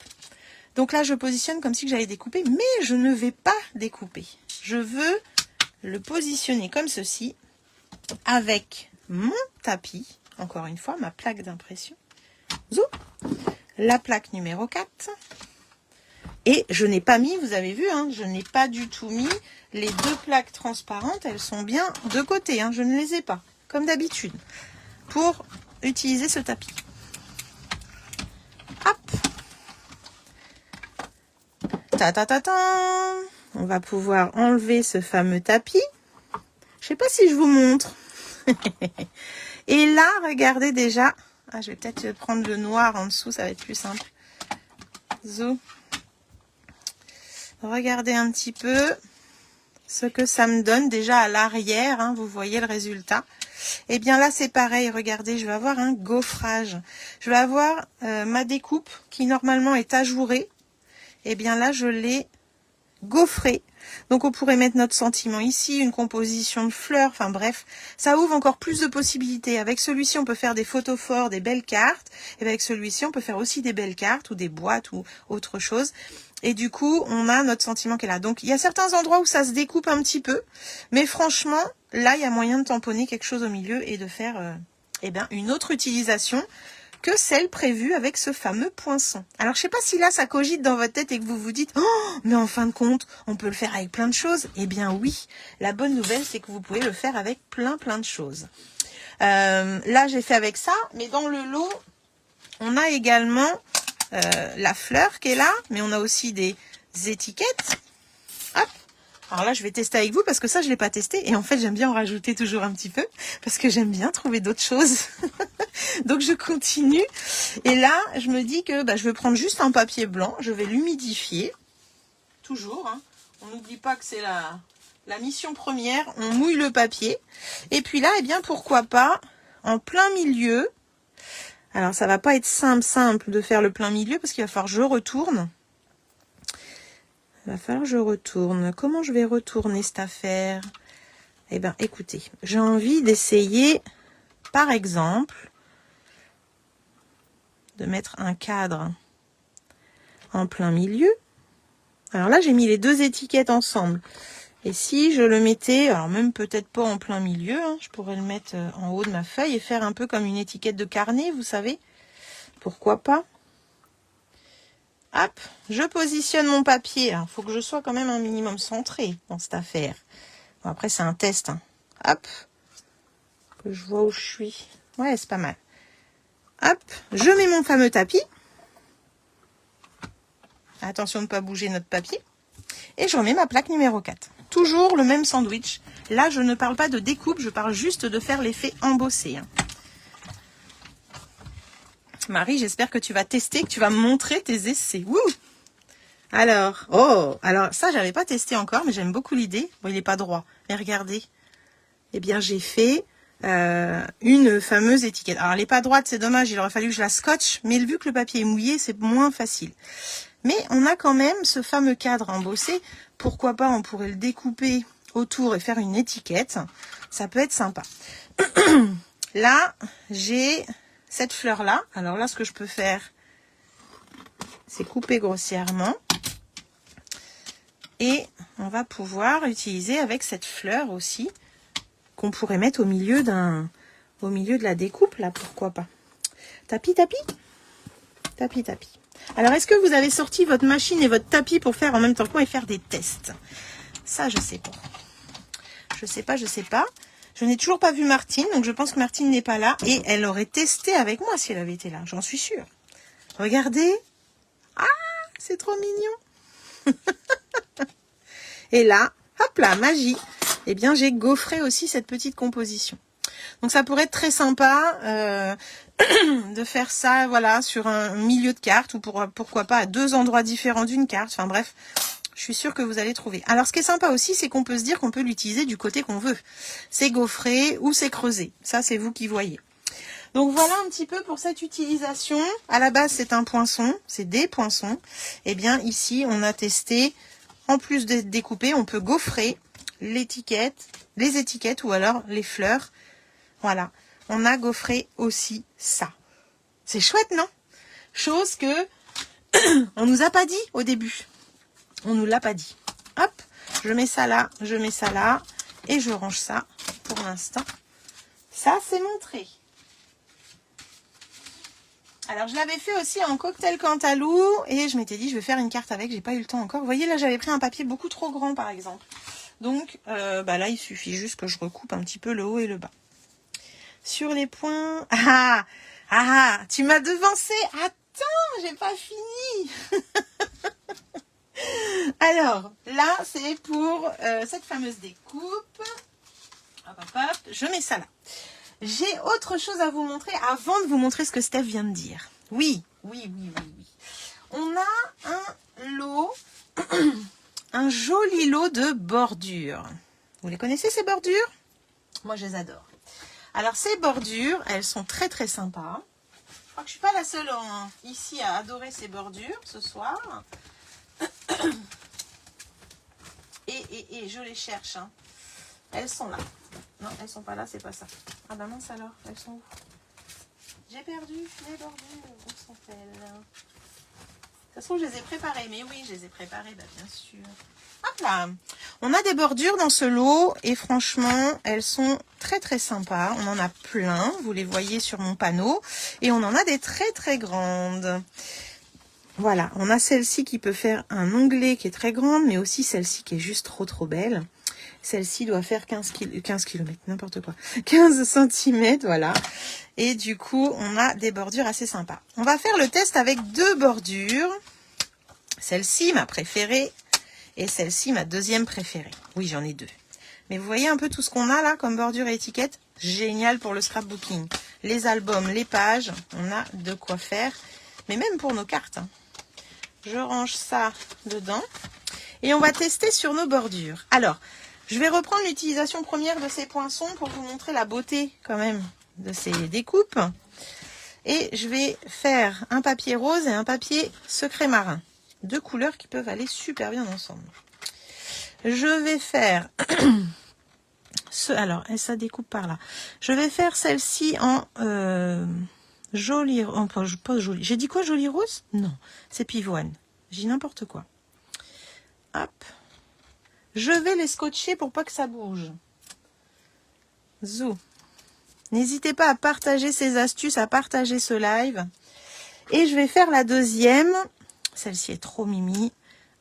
Speaker 1: Donc là, je positionne comme si j'allais découper. Mais je ne vais pas découper. Je veux le positionner comme ceci. Avec mon tapis. Encore une fois, ma plaque d'impression. Zou. La plaque numéro 4. Et je n'ai pas mis, vous avez vu, hein, je n'ai pas du tout mis les deux plaques transparentes. Elles sont bien de côté, hein, je ne les ai pas, comme d'habitude, pour utiliser ce tapis. Hop. Ta ta ta ta. On va pouvoir enlever ce fameux tapis. Je ne sais pas si je vous montre. Et là, regardez déjà. Ah, je vais peut-être prendre le noir en dessous, ça va être plus simple. Zou. Regardez un petit peu ce que ça me donne déjà à l'arrière, hein, vous voyez le résultat. Et bien là c'est pareil, regardez, je vais avoir un gaufrage. Je vais avoir ma découpe qui normalement est ajourée. Et bien là je l'ai gaufrée. Donc on pourrait mettre notre sentiment ici, une composition de fleurs, enfin bref, ça ouvre encore plus de possibilités. Avec celui-ci on peut faire des photos forts, des belles cartes. Et avec celui-ci on peut faire aussi des belles cartes ou des boîtes ou autre chose. Et du coup, on a notre sentiment qui est là. Donc, il y a certains endroits où ça se découpe un petit peu. Mais franchement, là, il y a moyen de tamponner quelque chose au milieu et de faire eh bien, une autre utilisation que celle prévue avec ce fameux poinçon. Alors, je sais pas si là, ça cogite dans votre tête et que vous vous dites « Oh, mais en fin de compte, on peut le faire avec plein de choses. » Eh bien, oui. La bonne nouvelle, c'est que vous pouvez le faire avec plein de choses. Là, j'ai fait avec ça. Mais dans le lot, on a également... la fleur qui est là, mais on a aussi des étiquettes. Hop. Alors là, je vais tester avec vous parce que ça, je ne l'ai pas testé. Et en fait, j'aime bien en rajouter toujours un petit peu parce que j'aime bien trouver d'autres choses. Donc, je continue. Et là, je me dis que je vais prendre juste un papier blanc. Je vais l'humidifier. Toujours. Hein. On n'oublie pas que c'est La mission première, on mouille le papier. Et puis là, eh bien, pourquoi pas, en plein milieu. Alors, ça va pas être simple de faire le plein milieu parce qu'il va falloir que je retourne. Il va falloir que je retourne. Comment je vais retourner cette affaire? Eh bien, écoutez, j'ai envie d'essayer, par exemple, de mettre un cadre en plein milieu. Alors là, j'ai mis les deux étiquettes ensemble. Et si je le mettais, alors même peut-être pas en plein milieu, hein, je pourrais le mettre en haut de ma feuille et faire un peu comme une étiquette de carnet, vous savez. Pourquoi pas? Hop, je positionne mon papier. Il faut que je sois quand même un minimum centré dans cette affaire. Bon, après, c'est un test. Hein. Hop, que je vois où je suis. Ouais, c'est pas mal. Hop, je mets mon fameux tapis. Attention de ne pas bouger notre papier. Et je remets ma plaque numéro 4. Toujours le même sandwich. Là, je ne parle pas de découpe, je parle juste de faire l'effet embossé. Hein. Marie, j'espère que tu vas tester, que tu vas me montrer tes essais. Wouh! Alors ça, j'avais pas testé encore, mais j'aime beaucoup l'idée. Bon, il n'est pas droit, mais regardez. Eh bien, j'ai fait une fameuse étiquette. Alors, elle n'est pas droite, c'est dommage, il aurait fallu que je la scotche, mais vu que le papier est mouillé, c'est moins facile. Mais on a quand même ce fameux cadre embossé. Pourquoi pas, on pourrait le découper autour et faire une étiquette. Ça peut être sympa. Là, j'ai cette fleur-là. Alors là, ce que je peux faire, c'est couper grossièrement. Et on va pouvoir utiliser avec cette fleur aussi, qu'on pourrait mettre au milieu de la découpe, là, pourquoi pas. Tapis. Alors, est-ce que vous avez sorti votre machine et votre tapis pour faire en même temps que moi et faire des tests? Ça, je sais pas. Je sais pas. Je n'ai toujours pas vu Martine, donc je pense que Martine n'est pas là. Et elle aurait testé avec moi si elle avait été là, j'en suis sûre. Regardez. Ah, c'est trop mignon. Et là, hop là, magie. Eh bien, j'ai gaufré aussi cette petite composition. Donc, ça pourrait être très sympa de faire ça, voilà, sur un milieu de carte ou pourquoi pas à deux endroits différents d'une carte. Enfin bref, je suis sûre que vous allez trouver. Alors, ce qui est sympa aussi, c'est qu'on peut se dire qu'on peut l'utiliser du côté qu'on veut. C'est gaufré ou c'est creusé. Ça, c'est vous qui voyez. Donc, voilà un petit peu pour cette utilisation. À la base, c'est un poinçon. C'est des poinçons. Eh bien, ici, on a testé, en plus d'être découpé, on peut gaufrer l'étiquette, les étiquettes ou alors les fleurs. Voilà. On a gaufré aussi ça. C'est chouette, non? Chose que on nous a pas dit au début. On nous l'a pas dit. Hop, je mets ça là, et je range ça pour l'instant. Ça, c'est montré. Alors, je l'avais fait aussi en cocktail cantalou et je m'étais dit, je vais faire une carte avec. J'ai pas eu le temps encore. Vous voyez, là, j'avais pris un papier beaucoup trop grand, par exemple. Donc, là, il suffit juste que je recoupe un petit peu le haut et le bas. Sur les points... tu m'as devancé. Attends, j'ai pas fini. Alors, là, c'est pour cette fameuse découpe. Hop, je mets ça là. J'ai autre chose à vous montrer avant de vous montrer ce que Steph vient de dire. Oui. On a un lot, un joli lot de bordures. Vous les connaissez, ces bordures? Moi, je les adore. Alors, ces bordures, elles sont très, très sympas. Je crois que je suis pas la seule ici à adorer ces bordures ce soir. Et je les cherche. Hein. Elles sont là. Non, elles sont pas là, c'est pas ça. Ah bah mince alors, elles sont où? J'ai perdu les bordures. Où sont-elles? De toute façon, je les ai préparées. Mais oui, je les ai préparées, bah, bien sûr. Hop là. On a des bordures dans ce lot et franchement, elles sont très très sympas. On en a plein, vous les voyez sur mon panneau. Et on en a des très très grandes. Voilà, on a celle-ci qui peut faire un onglet qui est très grande, mais aussi celle-ci qui est juste trop belle. Celle-ci doit faire 15 km, n'importe quoi. 15 cm, voilà. Et du coup, on a des bordures assez sympas. On va faire le test avec deux bordures. Celle-ci, ma préférée. Et celle-ci, ma deuxième préférée. Oui, j'en ai deux. Mais vous voyez un peu tout ce qu'on a là comme bordure et étiquette? Génial pour le scrapbooking. Les albums, les pages, on a de quoi faire. Mais même pour nos cartes. Hein. Je range ça dedans. Et on va tester sur nos bordures. Alors, Je vais reprendre l'utilisation première de ces poinçons pour vous montrer la beauté quand même de ces découpes. Et je vais faire un papier rose et un papier secret marin. Deux couleurs qui peuvent aller super bien ensemble. Je vais faire... alors, ça découpe par là. Je vais faire celle-ci en jolie... pas jolie. J'ai dit quoi, jolie rose? Non, c'est pivoine. J'ai dit n'importe quoi. Hop. Je vais les scotcher pour pas que ça bouge. Zou. N'hésitez pas à partager ces astuces, à partager ce live. Et je vais faire la deuxième. Celle-ci est trop mimi.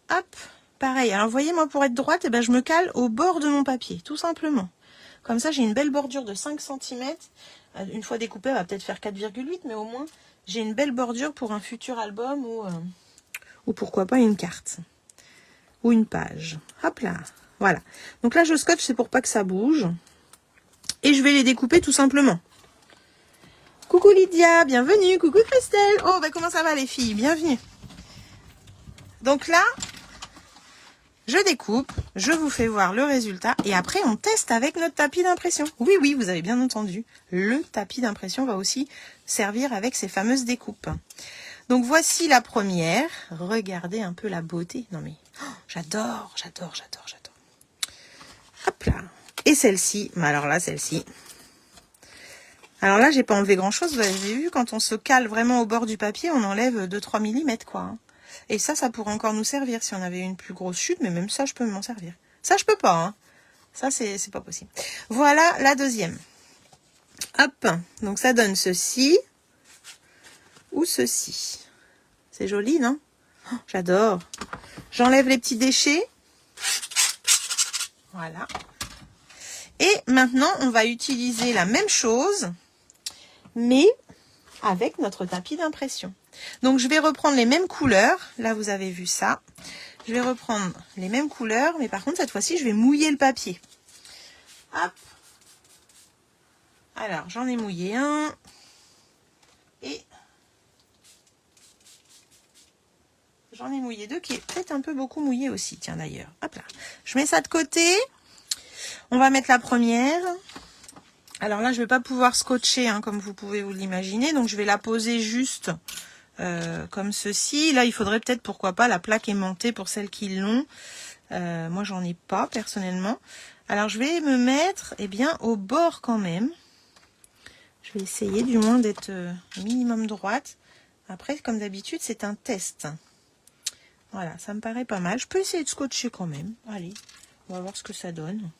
Speaker 1: Hop, pareil. Alors, vous voyez, moi, pour être droite, eh ben, je me cale au bord de mon papier, tout simplement. Comme ça, j'ai une belle bordure de 5 cm. Une fois découpée, elle va peut-être faire 4,8, mais au moins, j'ai une belle bordure pour un futur album ou pourquoi pas une carte. Ou une page. Hop là. Voilà. Donc là, je scotche, c'est pour pas que ça bouge. Et je vais les découper tout simplement. Coucou Lydia, bienvenue. Coucou Christelle. Oh, bah comment ça va les filles? Bienvenue. Donc là, je découpe, je vous fais voir le résultat et après on teste avec notre tapis d'impression. Oui, oui, vous avez bien entendu. Le tapis d'impression va aussi servir avec ces fameuses découpes. Donc voici la première. Regardez un peu la beauté. Non mais, oh, j'adore, j'adore, j'adore, j'adore. Hop là. Et celle-ci, alors là, celle-ci. Alors là, j'ai pas enlevé grand-chose. Vous avez vu, quand on se cale vraiment au bord du papier, on enlève 2-3 mm, quoi. Hein. Et ça pourrait encore nous servir si on avait une plus grosse chute, mais même ça, je peux m'en servir. Ça, je peux pas. Hein. Ça, c'est pas possible. Voilà la deuxième. Hop. Donc, ça donne ceci ou ceci. C'est joli, non? Oh, j'adore. J'enlève les petits déchets. Voilà. Et maintenant, on va utiliser la même chose, mais avec notre tapis d'impression. Donc, je vais reprendre les mêmes couleurs. Là, vous avez vu ça. Je vais reprendre les mêmes couleurs, mais par contre, cette fois-ci, je vais mouiller le papier. Hop. Alors, j'en ai mouillé un. Et j'en ai mouillé deux, qui est peut-être un peu beaucoup mouillé aussi. Tiens, d'ailleurs. Hop là. Je mets ça de côté. On va mettre la première. Alors là, je ne vais pas pouvoir scotcher, hein, comme vous pouvez vous l'imaginer. Donc, je vais la poser juste comme ceci. Là, il faudrait peut-être, pourquoi pas, la plaque aimantée pour celles qui l'ont. Moi, j'en ai pas, personnellement. Alors, je vais me mettre, eh bien, au bord quand même. Je vais essayer, du moins, d'être minimum droite. Après, comme d'habitude, c'est un test. Voilà, ça me paraît pas mal. Je peux essayer de scotcher quand même. Allez, on va voir ce que ça donne.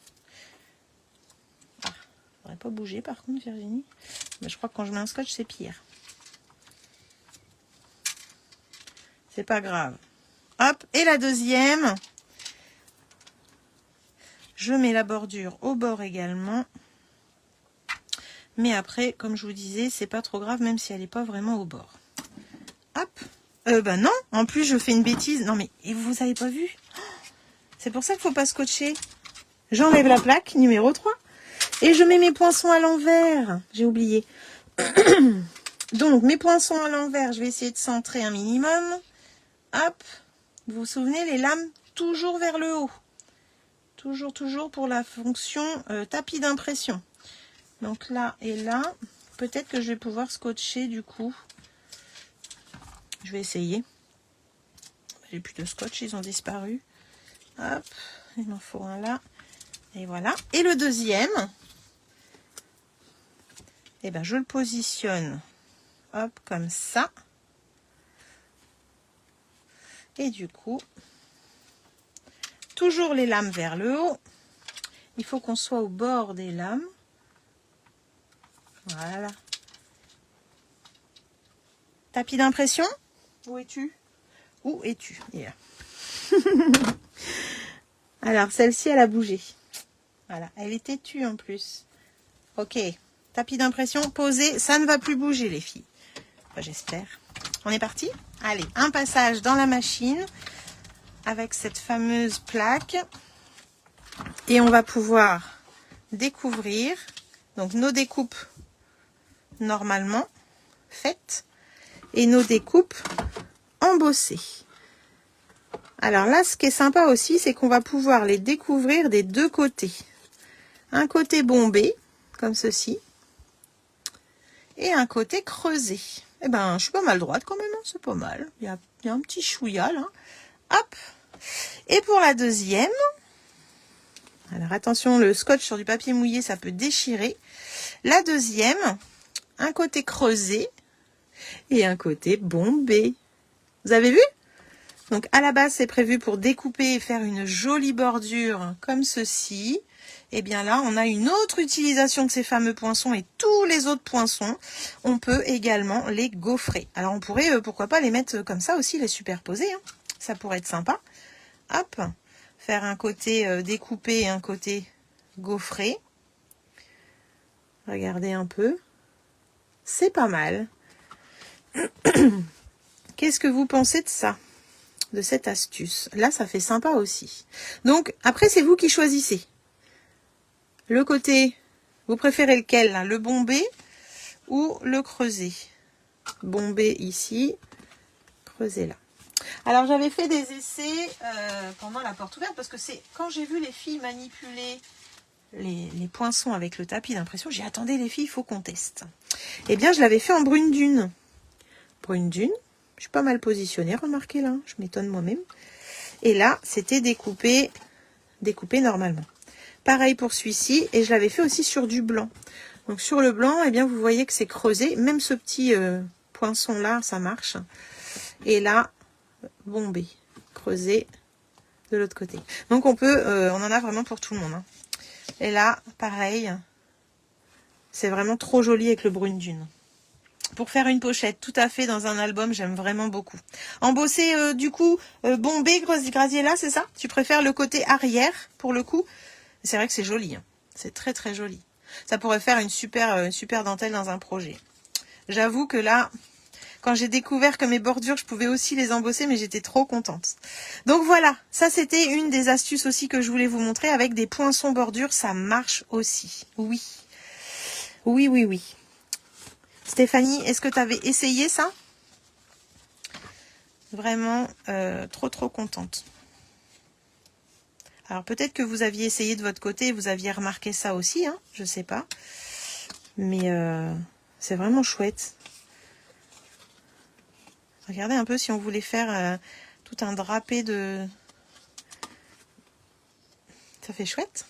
Speaker 1: Pas bouger par contre Virginie, mais je crois que quand je mets un scotch c'est pire. C'est pas grave. Hop, et la deuxième, je mets la bordure au bord également, mais après comme je vous disais c'est pas trop grave même si elle n'est pas vraiment au bord. Hop, ben non, en plus je fais une bêtise. Non mais et vous avez pas vu? C'est pour ça qu'il faut pas scotcher. J'enlève la plaque numéro 3. Et je mets mes poinçons à l'envers. J'ai oublié. Donc, mes poinçons à l'envers, je vais essayer de centrer un minimum. Hop. Vous vous souvenez, les lames, toujours vers le haut. Toujours, toujours pour la fonction tapis d'impression. Donc là et là, peut-être que je vais pouvoir scotcher du coup. Je vais essayer. J'ai plus de scotch, ils ont disparu. Hop. Il m'en faut un là. Et voilà. Et le deuxième... Eh ben, je le positionne, hop, comme ça. Et du coup, toujours les lames vers le haut. Il faut qu'on soit au bord des lames. Voilà. Tapis d'impression. Où es-tu? Où es-tu? Yeah. Alors, celle-ci, elle a bougé. Voilà, elle est têtue en plus. Ok. Tapis d'impression posé, ça ne va plus bouger les filles. Enfin, j'espère. On est parti? Allez, un passage dans la machine avec cette fameuse plaque. Et on va pouvoir découvrir donc nos découpes normalement faites et nos découpes embossées. Alors là, ce qui est sympa aussi, c'est qu'on va pouvoir les découvrir des deux côtés. Un côté bombé, comme ceci, et un côté creusé. Eh ben, je suis pas mal droite quand même, hein, c'est pas mal. Il y a un petit chouïa là. Hop. Et pour la deuxième, alors attention, le scotch sur du papier mouillé, ça peut déchirer. La deuxième, un côté creusé et un côté bombé. Vous avez vu? Donc à la base, c'est prévu pour découper et faire une jolie bordure comme ceci. Et bien là, on a une autre utilisation de ces fameux poinçons et tous les autres poinçons, on peut également les gaufrer. Alors on pourrait, pourquoi pas, les mettre comme ça aussi, les superposer. Hein. Ça pourrait être sympa. Hop, faire un côté découpé et un côté gaufré. Regardez un peu. C'est pas mal. Qu'est-ce que vous pensez de ça? De cette astuce? Là, ça fait sympa aussi. Donc, après, c'est vous qui choisissez. Le côté, vous préférez lequel là? Le bombé ou le creusé? Bombé ici, creusé là. Alors, j'avais fait des essais pendant la porte ouverte parce que c'est quand j'ai vu les filles manipuler les poinçons avec le tapis d'impression, j'ai dit, attendez les filles, il faut qu'on teste. Eh bien, je l'avais fait en brune dune. Brune dune, je suis pas mal positionnée, remarquez là, je m'étonne moi-même. Et là, c'était découpé normalement. Pareil pour celui-ci, et je l'avais fait aussi sur du blanc. Donc sur le blanc, eh bien, vous voyez que c'est creusé. Même ce petit poinçon là, ça marche. Et là, bombé, creusé de l'autre côté. Donc on peut, on en a vraiment pour tout le monde. Hein. Et là, pareil, c'est vraiment trop joli avec le brune dune. Pour faire une pochette, tout à fait, dans un album, j'aime vraiment beaucoup. Embossé, du coup, bombé, grasier là, c'est ça? Tu préfères le côté arrière, pour le coup? C'est vrai que c'est joli. Hein. C'est très, très joli. Ça pourrait faire une super dentelle dans un projet. J'avoue que là, quand j'ai découvert que mes bordures, je pouvais aussi les embosser, mais j'étais trop contente. Donc voilà, ça c'était une des astuces aussi que je voulais vous montrer. Avec des poinçons bordures, ça marche aussi. Oui. Oui, oui, oui. Stéphanie, est-ce que tu avais essayé ça? Vraiment trop contente. Alors peut-être que vous aviez essayé de votre côté et vous aviez remarqué ça aussi, hein, je sais pas. Mais c'est vraiment chouette. Regardez un peu si on voulait faire tout un drapé de... Ça fait chouette.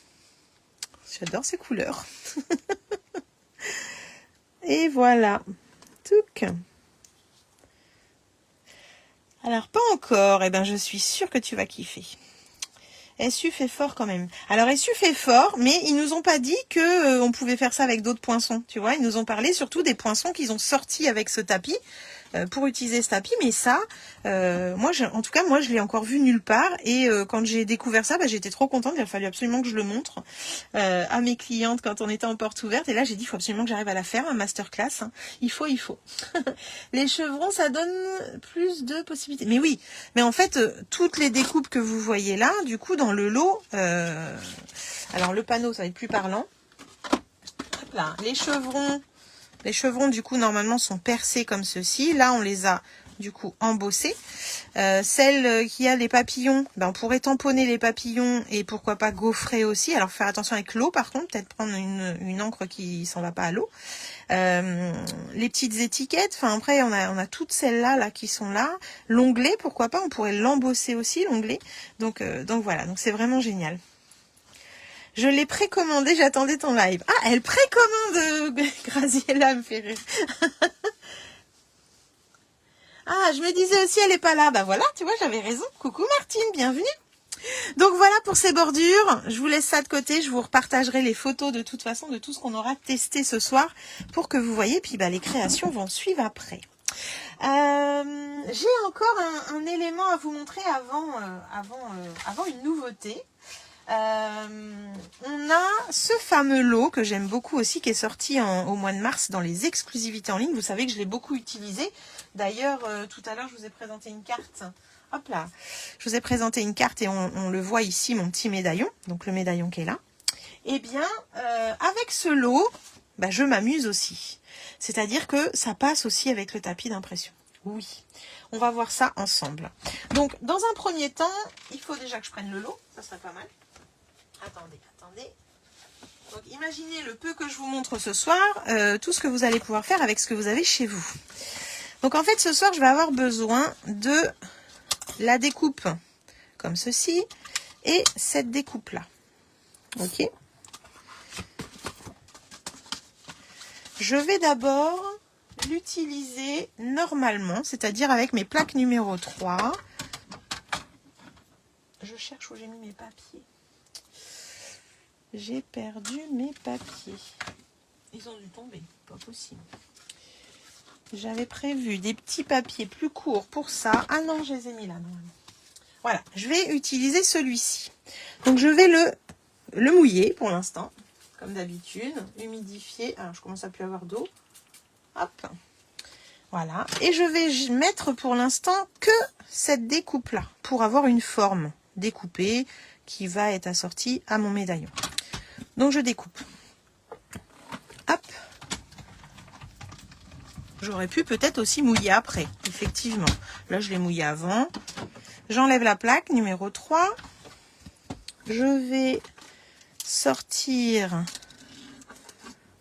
Speaker 1: J'adore ces couleurs. Et voilà. Touc. Alors pas encore, eh ben je suis sûre que tu vas kiffer. SU fait fort quand même. Alors SU fait fort, mais ils nous ont pas dit que on pouvait faire ça avec d'autres poinçons. Tu vois, ils nous ont parlé surtout des poinçons qu'ils ont sortis avec ce tapis pour utiliser ce tapis. Mais ça, en tout cas, moi, je l'ai encore vu nulle part. Et quand j'ai découvert ça, bah, j'étais trop contente. Il a fallu absolument que je le montre à mes clientes quand on était en porte ouverte. Et là, j'ai dit, il faut absolument que j'arrive à la faire, un masterclass. Hein. Il faut. Les chevrons, ça donne plus de possibilités. Mais oui, mais en fait, toutes les découpes que vous voyez là, du coup, dans le lot, alors le panneau, ça va être plus parlant. Hop là, les chevrons, du coup, normalement, sont percés comme ceci. Là, on les a, du coup, embossés. Celle qui a les papillons, ben, on pourrait tamponner les papillons et pourquoi pas gaufrer aussi. Alors, faire attention avec l'eau, par contre, peut-être prendre une encre qui s'en va pas à l'eau. Les petites étiquettes, enfin après on a toutes celles-là là qui sont là. L'onglet, pourquoi pas, on pourrait l'embosser aussi, l'onglet. Donc voilà, donc c'est vraiment génial. Je l'ai précommandé, j'attendais ton live. Ah, elle précommande Graziella, me fait rire. Ah, je me disais aussi, elle est pas là. Bah voilà, tu vois, j'avais raison. Coucou Martine, bienvenue. Donc voilà pour ces bordures, je vous laisse ça de côté, je vous repartagerai les photos de toute façon de tout ce qu'on aura testé ce soir pour que vous voyez, puis bah, les créations vont suivre après. J'ai encore un élément à vous montrer avant une nouveauté. On a ce fameux lot que j'aime beaucoup aussi qui est sorti au mois de mars dans les exclusivités en ligne. Vous savez que je l'ai beaucoup utilisé. D'ailleurs, tout à l'heure, je vous ai présenté une carte. Hop là, je vous ai présenté une carte et on le voit ici, mon petit médaillon, donc le médaillon qui est là. Eh bien, avec ce lot, bah, je m'amuse aussi. C'est-à-dire que ça passe aussi avec le tapis d'impression. Oui, on va voir ça ensemble. Donc, dans un premier temps, il faut déjà que je prenne le lot. Ça serait pas mal. Attendez. Donc, imaginez le peu que je vous montre ce soir, tout ce que vous allez pouvoir faire avec ce que vous avez chez vous. Donc, en fait, ce soir, je vais avoir besoin de la découpe comme ceci et cette découpe-là. Ok. Je vais d'abord l'utiliser normalement, c'est-à-dire avec mes plaques numéro 3. Je cherche où j'ai mis mes papiers. J'ai perdu mes papiers. Ils ont dû tomber, pas possible. J'avais prévu des petits papiers plus courts pour ça. Ah non, je les ai mis là normalement. Voilà, je vais utiliser celui-ci. Donc je vais le mouiller pour l'instant, comme d'habitude, humidifier. Alors je commence à plus avoir d'eau. Hop. Voilà. Et je vais mettre pour l'instant que cette découpe-là, pour avoir une forme découpée qui va être assortie à mon médaillon. Donc je découpe. Hop. J'aurais pu peut-être aussi mouiller après, effectivement. Là, je l'ai mouillé avant. J'enlève la plaque numéro 3. Je vais sortir.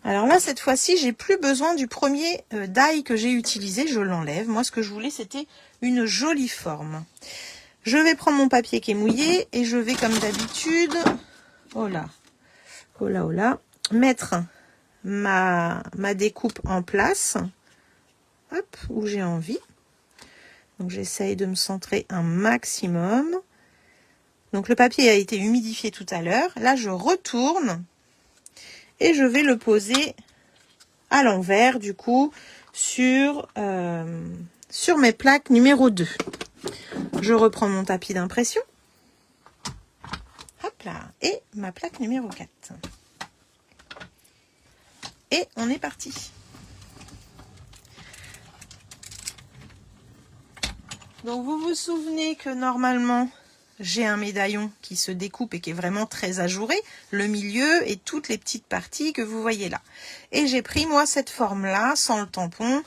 Speaker 1: Alors là, cette fois-ci, j'ai plus besoin du premier die que j'ai utilisé. Je l'enlève. Moi, ce que je voulais, c'était une jolie forme. Je vais prendre mon papier qui est mouillé et je vais, comme d'habitude, mettre ma découpe en place. Hop, où j'ai envie. Donc, j'essaye de me centrer un maximum. Donc, le papier a été humidifié tout à l'heure. Là, je retourne et je vais le poser à l'envers, du coup, sur mes plaques numéro 2. Je reprends mon tapis d'impression. Hop là. Et ma plaque numéro 4. Et on est parti. Donc, vous vous souvenez que normalement, j'ai un médaillon qui se découpe et qui est vraiment très ajouré, le milieu et toutes les petites parties que vous voyez là. Et j'ai pris, moi, cette forme-là, sans le tampon,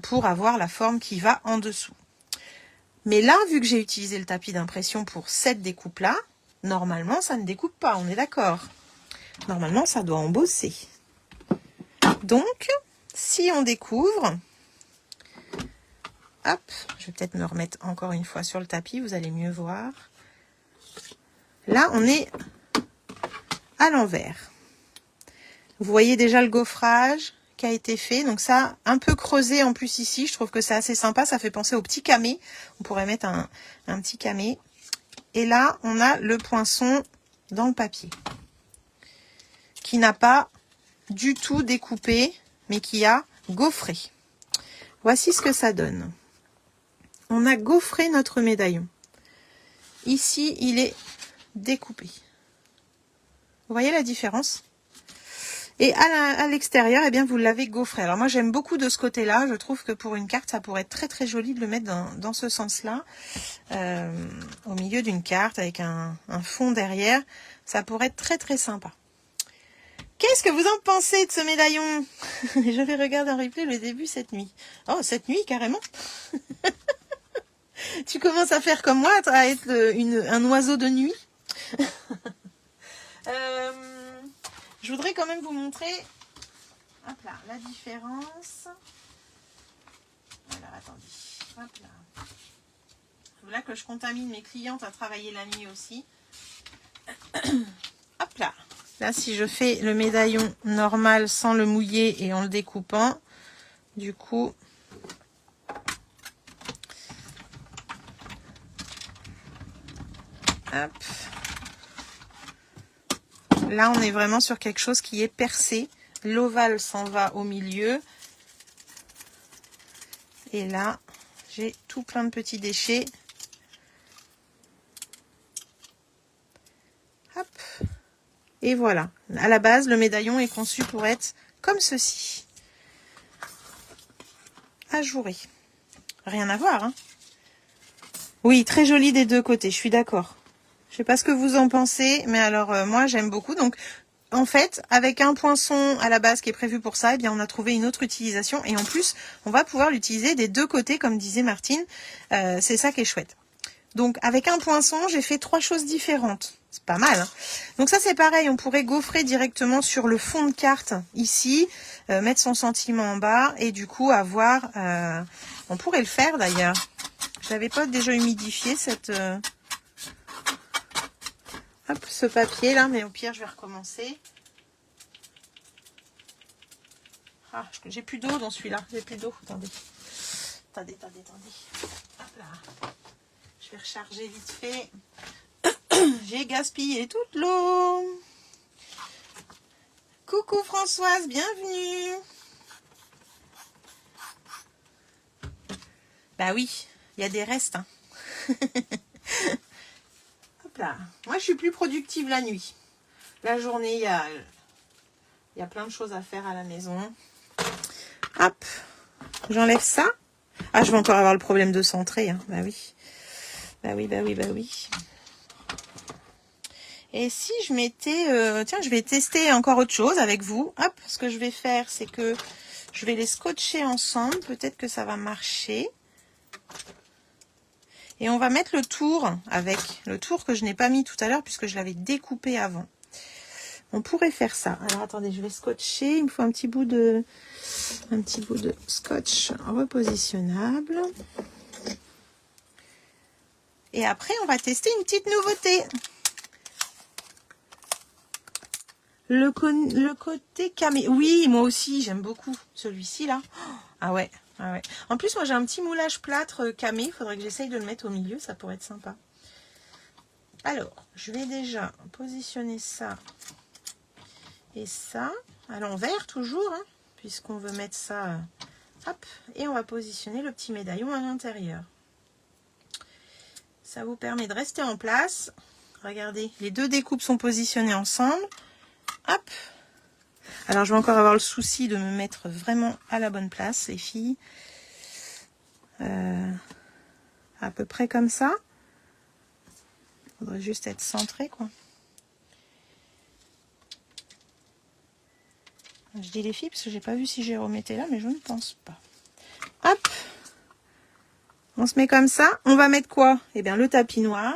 Speaker 1: pour avoir la forme qui va en dessous. Mais là, vu que j'ai utilisé le tapis d'impression pour cette découpe-là, normalement, ça ne découpe pas, on est d'accord. Normalement, ça doit embosser. Donc, si on découvre... Hop, je vais peut-être me remettre encore une fois sur le tapis, vous allez mieux voir. Là, on est à l'envers. Vous voyez déjà le gaufrage qui a été fait. Donc ça, un peu creusé en plus ici. Je trouve que c'est assez sympa. Ça fait penser au petit camé. On pourrait mettre un petit camé. Et là, on a le poinçon dans le papier. Qui n'a pas du tout découpé, mais qui a gaufré. Voici ce que ça donne. On a gaufré notre médaillon. Ici, il est découpé. Vous voyez la différence? Et à l'extérieur, eh bien, vous l'avez gaufré. Alors moi, j'aime beaucoup de ce côté-là. Je trouve que pour une carte, ça pourrait être très très joli de le mettre dans ce sens-là. Au milieu d'une carte, avec un fond derrière. Ça pourrait être très très sympa. Qu'est-ce que vous en pensez de ce médaillon? Je vais regarder en replay le début cette nuit. Oh, cette nuit, carrément. Tu commences à faire comme moi, à être un oiseau de nuit. Je voudrais quand même vous montrer hop là, la différence. Alors, attendez. Hop là. Voilà que je contamine mes clientes à travailler la nuit aussi. Hop là. Là, si je fais le médaillon normal sans le mouiller et en le découpant, du coup... Hop. Là, on est vraiment sur quelque chose qui est percé. L'ovale s'en va au milieu. Et là, j'ai tout plein de petits déchets. Hop. Et voilà. À la base, le médaillon est conçu pour être comme ceci. Ajouré. Rien à voir, hein? Oui, très joli des deux côtés, je suis d'accord. Je sais pas ce que vous en pensez, mais alors moi j'aime beaucoup. Donc en fait, avec un poinçon à la base qui est prévu pour ça, eh bien, on a trouvé une autre utilisation. Et en plus, on va pouvoir l'utiliser des deux côtés, comme disait Martine. C'est ça qui est chouette. Donc, avec un poinçon, j'ai fait 3 choses différentes. C'est pas mal, hein. Donc ça, c'est pareil. On pourrait gaufrer directement sur le fond de carte, ici, mettre son sentiment en bas. Et du coup, avoir... on pourrait le faire, d'ailleurs. Je n'avais pas déjà humidifié cette... Hop, ce papier là, mais au pire je vais recommencer. Ah, j'ai plus d'eau dans celui-là, j'ai plus d'eau. Attendez. Hop là. Je vais recharger vite fait. J'ai gaspillé toute l'eau. Coucou Françoise, bienvenue. Bah oui, il y a des restes, hein. Là. Moi, je suis plus productive la nuit. La journée, il y a plein de choses à faire à la maison. Hop, j'enlève ça. Ah, je vais encore avoir le problème de centrer. Hein. Bah oui. Bah oui. Et si je mettais... tiens, je vais tester encore autre chose avec vous. Hop, ce que je vais faire, c'est que je vais les scotcher ensemble. Peut-être que ça va marcher. Et on va mettre le tour avec le tour que je n'ai pas mis tout à l'heure puisque je l'avais découpé avant. On pourrait faire ça. Alors attendez, je vais scotcher. Il me faut un petit bout de scotch repositionnable. Et après, on va tester une petite nouveauté. Le côté camé. Oui, moi aussi, j'aime beaucoup celui-ci là. Ah ouais. Ah ouais. En plus, moi j'ai un petit moulage plâtre camé. Il faudrait que j'essaye de le mettre au milieu. Ça pourrait être sympa. Alors, je vais déjà positionner ça et ça. À l'envers toujours. Hein, puisqu'on veut mettre ça. Hop. Et on va positionner le petit médaillon à l'intérieur. Ça vous permet de rester en place. Regardez, les deux découpes sont positionnées ensemble. Hop. Alors, je vais encore avoir le souci de me mettre vraiment à la bonne place, les filles. À peu près comme ça. Il faudrait juste être centré, quoi. Je dis les filles parce que j'ai pas vu si Jérôme était là, mais je ne pense pas. Hop. On se met comme ça. On va mettre quoi? Eh bien, le tapis noir.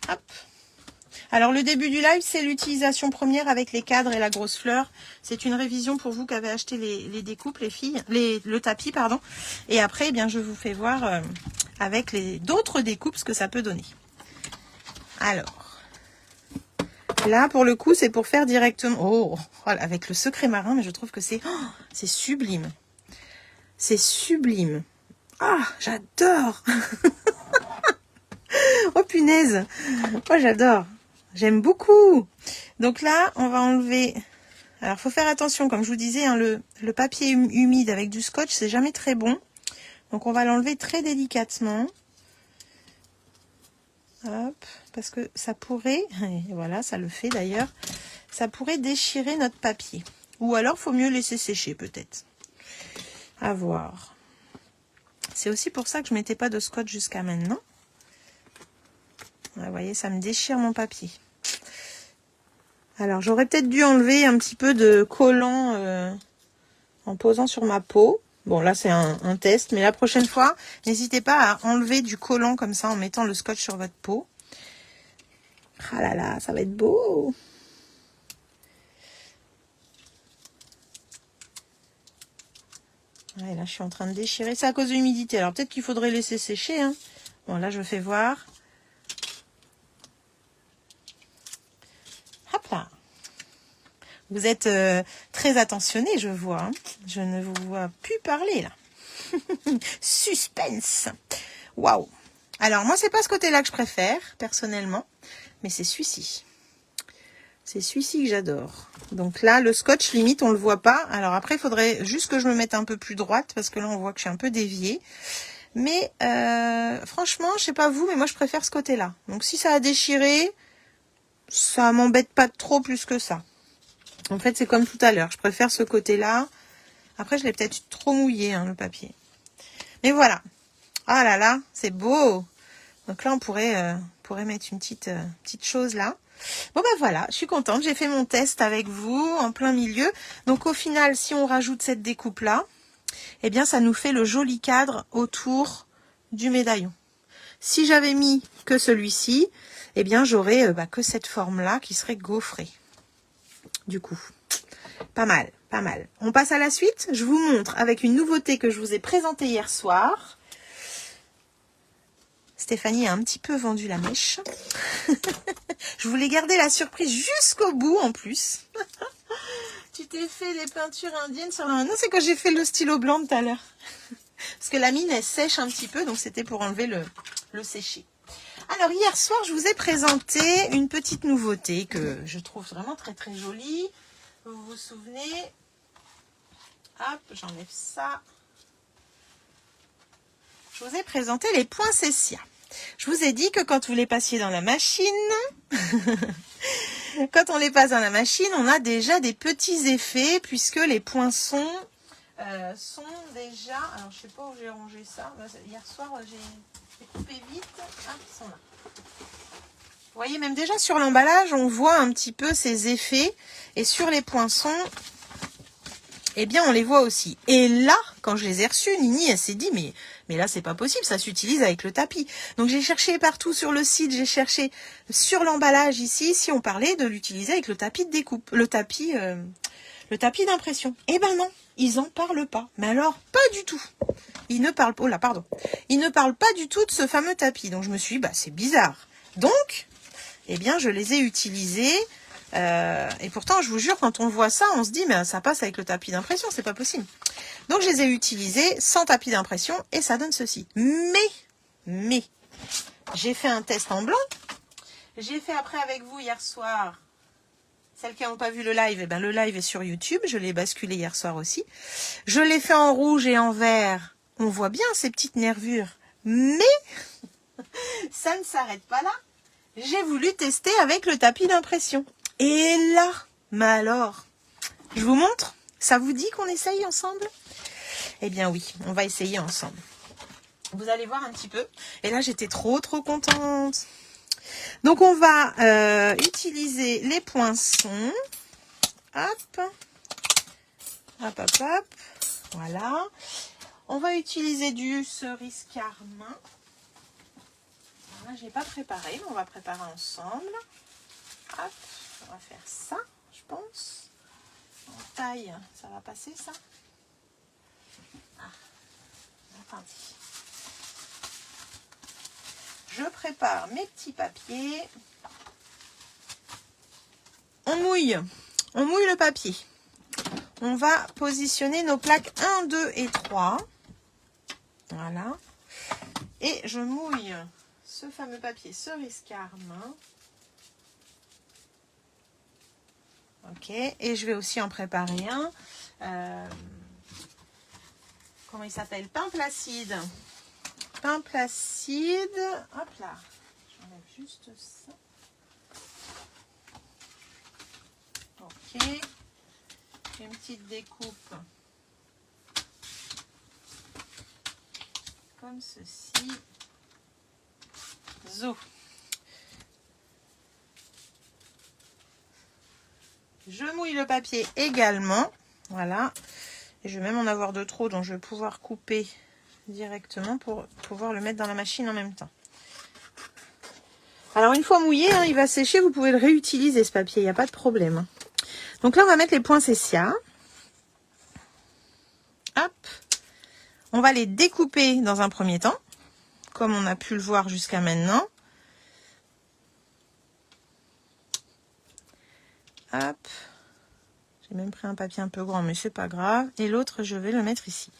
Speaker 1: Hop. Alors, le début du live, c'est l'utilisation première avec les cadres et la grosse fleur. C'est une révision pour vous qui avez acheté les découpes, les filles, le tapis, pardon. Et après, eh bien, je vous fais voir avec d'autres découpes ce que ça peut donner. Alors, là, pour le coup, c'est pour faire directement... Oh, voilà, avec le secret marin, mais je trouve que c'est sublime. C'est sublime. Ah, j'adore. Oh, punaise. Oh, j'adore. J'aime beaucoup. Donc là, on va enlever... Alors, faut faire attention, comme je vous disais, hein, le papier humide avec du scotch, c'est jamais très bon. Donc, on va l'enlever très délicatement. Hop, parce que ça pourrait... Et voilà, ça le fait d'ailleurs. Ça pourrait déchirer notre papier. Ou alors, faut mieux laisser sécher, peut-être. À voir. C'est aussi pour ça que je ne mettais pas de scotch jusqu'à maintenant. Vous voyez, ça me déchire mon papier. Alors, j'aurais peut-être dû enlever un petit peu de collant en posant sur ma peau. Bon, là, c'est un test. Mais la prochaine fois, n'hésitez pas à enlever du collant comme ça en mettant le scotch sur votre peau. Ah là là, ça va être beau. Ouais, là, je suis en train de déchirer. C'est à cause de l'humidité. Alors, peut-être qu'il faudrait laisser sécher. Hein. Bon, là, je fais voir. Hop là. Vous êtes très attentionné, je vois. Hein. Je ne vous vois plus parler, là. Suspense. Waouh. Alors, moi, c'est pas ce côté-là que je préfère, personnellement. Mais c'est celui-ci. C'est celui-ci que j'adore. Donc là, le scotch, limite, on le voit pas. Alors après, il faudrait juste que je me mette un peu plus droite, parce que là, on voit que je suis un peu déviée. Mais franchement, je sais pas vous, mais moi, je préfère ce côté-là. Donc si ça a déchiré, ça m'embête pas trop plus que ça. En fait, c'est comme tout à l'heure. Je préfère ce côté-là. Après, je l'ai peut-être trop mouillé, hein, le papier. Mais voilà. Ah là là, c'est beau. Donc là, on pourrait mettre une petite chose là. Bon ben voilà, je suis contente, j'ai fait mon test avec vous en plein milieu. Donc au final, si on rajoute cette découpe là, eh bien ça nous fait le joli cadre autour du médaillon. Si j'avais mis que celui-ci, eh bien j'aurais que cette forme là qui serait gaufrée. Du coup, pas mal, pas mal. On passe à la suite. Je vous montre avec une nouveauté que je vous ai présentée hier soir. Stéphanie a un petit peu vendu la mèche. Je voulais garder la surprise jusqu'au bout en plus. Tu t'es fait des peintures indiennes sur la main. Non, c'est quand j'ai fait le stylo blanc tout à l'heure. Parce que la mine, elle sèche un petit peu, donc c'était pour enlever le séché. Alors, hier soir, je vous ai présenté une petite nouveauté que je trouve vraiment très très jolie. Vous vous souvenez? Hop, j'enlève ça. Je vous ai présenté les poinsettias. Je vous ai dit que quand vous les passiez dans la machine, quand on les passe dans la machine, on a déjà des petits effets puisque les poinçons sont déjà... Alors, je sais pas où j'ai rangé ça. Hier soir, j'ai coupé vite. Ah, ils sont là. Vous voyez, même déjà sur l'emballage, on voit un petit peu ces effets. Et sur les poinçons, eh bien, on les voit aussi. Et là, quand je les ai reçus, Nini, elle s'est dit, mais là, c'est pas possible, ça s'utilise avec le tapis. Donc, j'ai cherché partout sur le site, j'ai cherché sur l'emballage ici, si on parlait de l'utiliser avec le tapis de découpe, le tapis d'impression. Eh ben non, ils en parlent pas. Mais alors, pas du tout. Ils ne parlent pas, oh là, pardon. Ils ne parlent pas du tout de ce fameux tapis. Donc, je me suis dit, c'est bizarre. Donc, eh bien, je les ai utilisés. Et pourtant, je vous jure, quand on voit ça, on se dit, mais ça passe avec le tapis d'impression, c'est pas possible. Donc, je les ai utilisés sans tapis d'impression et ça donne ceci. Mais, j'ai fait un test en blanc. J'ai fait après avec vous hier soir. Celles qui n'ont pas vu le live, le live est sur YouTube. Je l'ai basculé hier soir aussi. Je l'ai fait en rouge et en vert. On voit bien ces petites nervures. Mais, ça ne s'arrête pas là. J'ai voulu tester avec le tapis d'impression. Et là, mais alors, je vous montre? Ça vous dit qu'on essaye ensemble? Eh bien oui, on va essayer ensemble. Vous allez voir un petit peu. Et là, j'étais trop contente. Donc, on va utiliser les poinçons. Hop. Hop, hop, hop. Voilà. On va utiliser du cerise carmin. Là, je n'ai pas préparé, mais on va préparer ensemble. Hop. On va faire ça, je pense. En taille, ça va passer ça? Attendez. Je prépare mes petits papiers. On mouille le papier. On va positionner nos plaques 1, 2 et 3. Voilà. Et je mouille ce fameux papier cerise carmin. Ok, et je vais aussi en préparer un. Comment il s'appelle? Pain placide. Pain placide. Hop là. J'enlève juste ça. Ok. Une petite découpe. Comme ceci. Zo. Je mouille le papier également. Voilà. Et je vais même en avoir de trop, donc je vais pouvoir couper directement pour pouvoir le mettre dans la machine en même temps. Alors, une fois mouillé, il va sécher. Vous pouvez le réutiliser, ce papier. Il n'y a pas de problème. Donc là, on va mettre les poinsettias. Hop. On va les découper dans un premier temps, comme on a pu le voir jusqu'à maintenant. Hop. J'ai même pris un papier un peu grand, mais c'est pas grave. Et l'autre, je vais le mettre ici.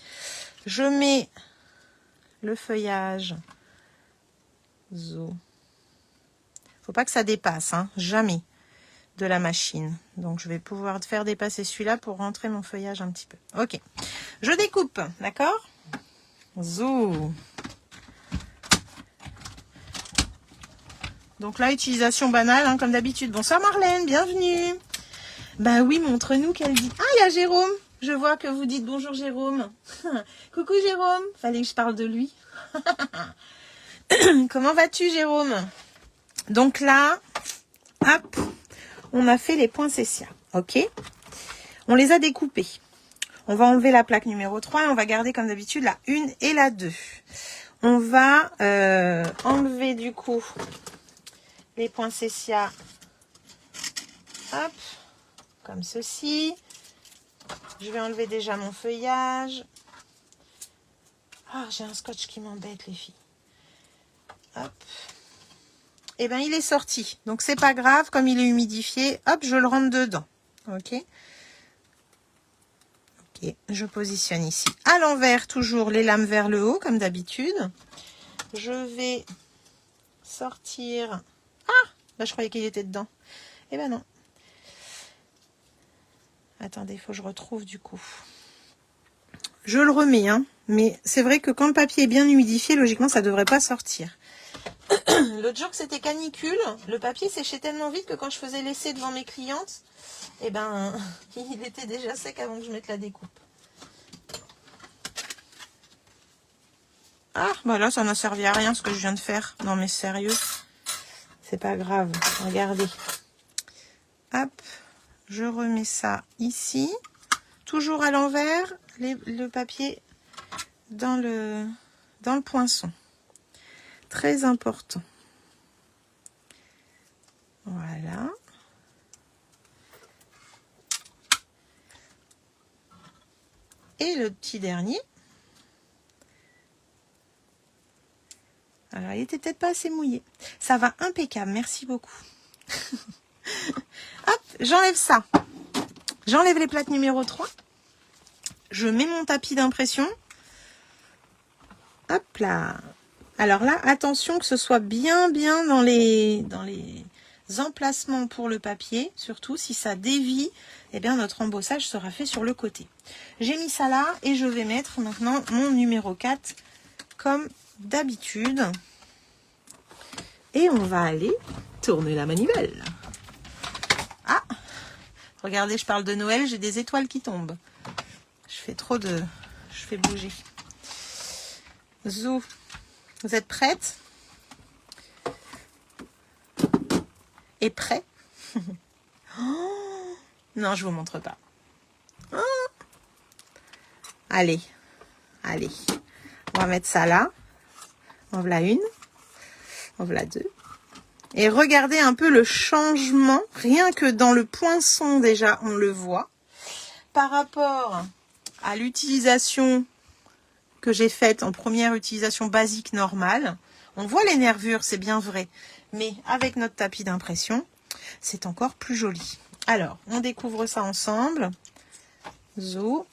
Speaker 1: Je mets le feuillage. Zo. Faut pas que ça dépasse, hein, jamais, de la machine. Donc, je vais pouvoir faire dépasser celui-là pour rentrer mon feuillage un petit peu. Ok. Je découpe, d'accord? Zo. Donc là, utilisation banale, hein, comme d'habitude. Bonsoir Marlène, bienvenue. Bah oui, montre-nous qu'elle dit. Ah, il y a Jérôme. Je vois que vous dites bonjour Jérôme. Coucou Jérôme. Fallait que je parle de lui. Comment vas-tu, Jérôme? Donc là, hop, on a fait les poinsettias, ok? On les a découpés. On va enlever la plaque numéro 3 et on va garder comme d'habitude la 1 et la 2. On va enlever du coup les poinsettias, hop, comme ceci. Je vais enlever déjà mon feuillage. Ah, j'ai un scotch qui m'embête, les filles. Hop. Et bien, il est sorti. Donc, c'est pas grave. Comme il est humidifié, hop, je le rentre dedans. Ok. Ok. Je positionne ici à l'envers, toujours les lames vers le haut, comme d'habitude. Je vais sortir. Ah, là, je croyais qu'il était dedans. Eh ben non. Attendez, il faut que je retrouve du coup. Je le remets, hein. Mais c'est vrai que quand le papier est bien humidifié, logiquement, ça ne devrait pas sortir. L'autre jour que c'était canicule, le papier séchait tellement vite que quand je faisais l'essai devant mes clientes, eh ben, il était déjà sec avant que je mette la découpe. Ah, bah là, ça n'a servi à rien ce que je viens de faire. Non, mais sérieux, c'est pas grave. Regardez. Hop, je remets ça ici. Toujours à l'envers, le papier dans le poinçon. Très important. Voilà. Et le petit dernier. Alors, il était peut-être pas assez mouillé. Ça va impeccable, merci beaucoup. Hop, j'enlève ça. J'enlève les plaques numéro 3. Je mets mon tapis d'impression. Hop là. Alors là, attention que ce soit bien dans les emplacements pour le papier. Surtout si ça dévie, eh bien notre embossage sera fait sur le côté. J'ai mis ça là et je vais mettre maintenant mon numéro 4 comme d'habitude. Et on va aller tourner la manivelle. Ah, regardez, je parle de Noël, j'ai des étoiles qui tombent. Je fais bouger. Zou, vous êtes prêtes? Et prêt? Oh, non, je vous montre pas. Oh. Allez. On va mettre ça là. En voilà une. En voilà deux. Et regardez un peu le changement. Rien que dans le poinçon déjà, on le voit. Par rapport à l'utilisation que j'ai faite en première utilisation basique normale. On voit les nervures, c'est bien vrai. Mais avec notre tapis d'impression, c'est encore plus joli. Alors, on découvre ça ensemble. Zo.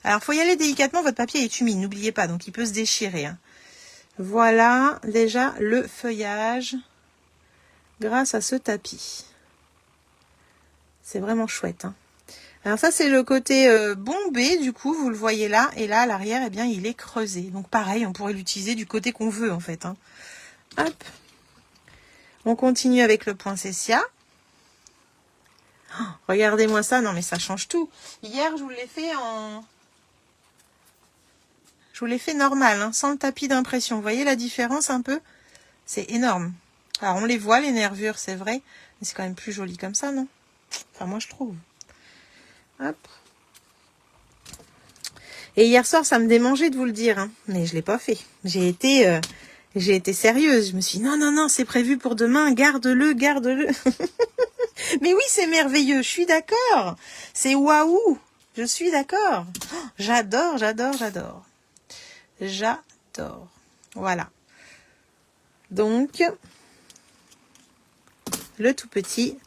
Speaker 1: Alors, il faut y aller délicatement. Votre papier est humide, n'oubliez pas. Donc, il peut se déchirer. Hein. Voilà déjà le feuillage grâce à ce tapis. C'est vraiment chouette. Hein. Alors ça, c'est le côté bombé, du coup, vous le voyez là. Et là, à l'arrière, eh bien, il est creusé. Donc pareil, on pourrait l'utiliser du côté qu'on veut, en fait. Hein. Hop. On continue avec le poinsettia. Oh, regardez-moi ça. Non, mais ça change tout. Hier, je vous l'ai fait normal, hein, sans le tapis d'impression. Vous voyez la différence un peu? C'est énorme. Alors, on les voit, les nervures, c'est vrai. Mais c'est quand même plus joli comme ça, non? Enfin, moi, je trouve. Hop. Et hier soir, ça me démangeait de vous le dire, hein, mais je l'ai pas fait. J'ai été sérieuse. Je me suis dit, non, c'est prévu pour demain, garde-le. Mais oui, c'est merveilleux, je suis d'accord. C'est waouh, je suis d'accord. Oh, j'adore. Voilà. Donc, le tout petit.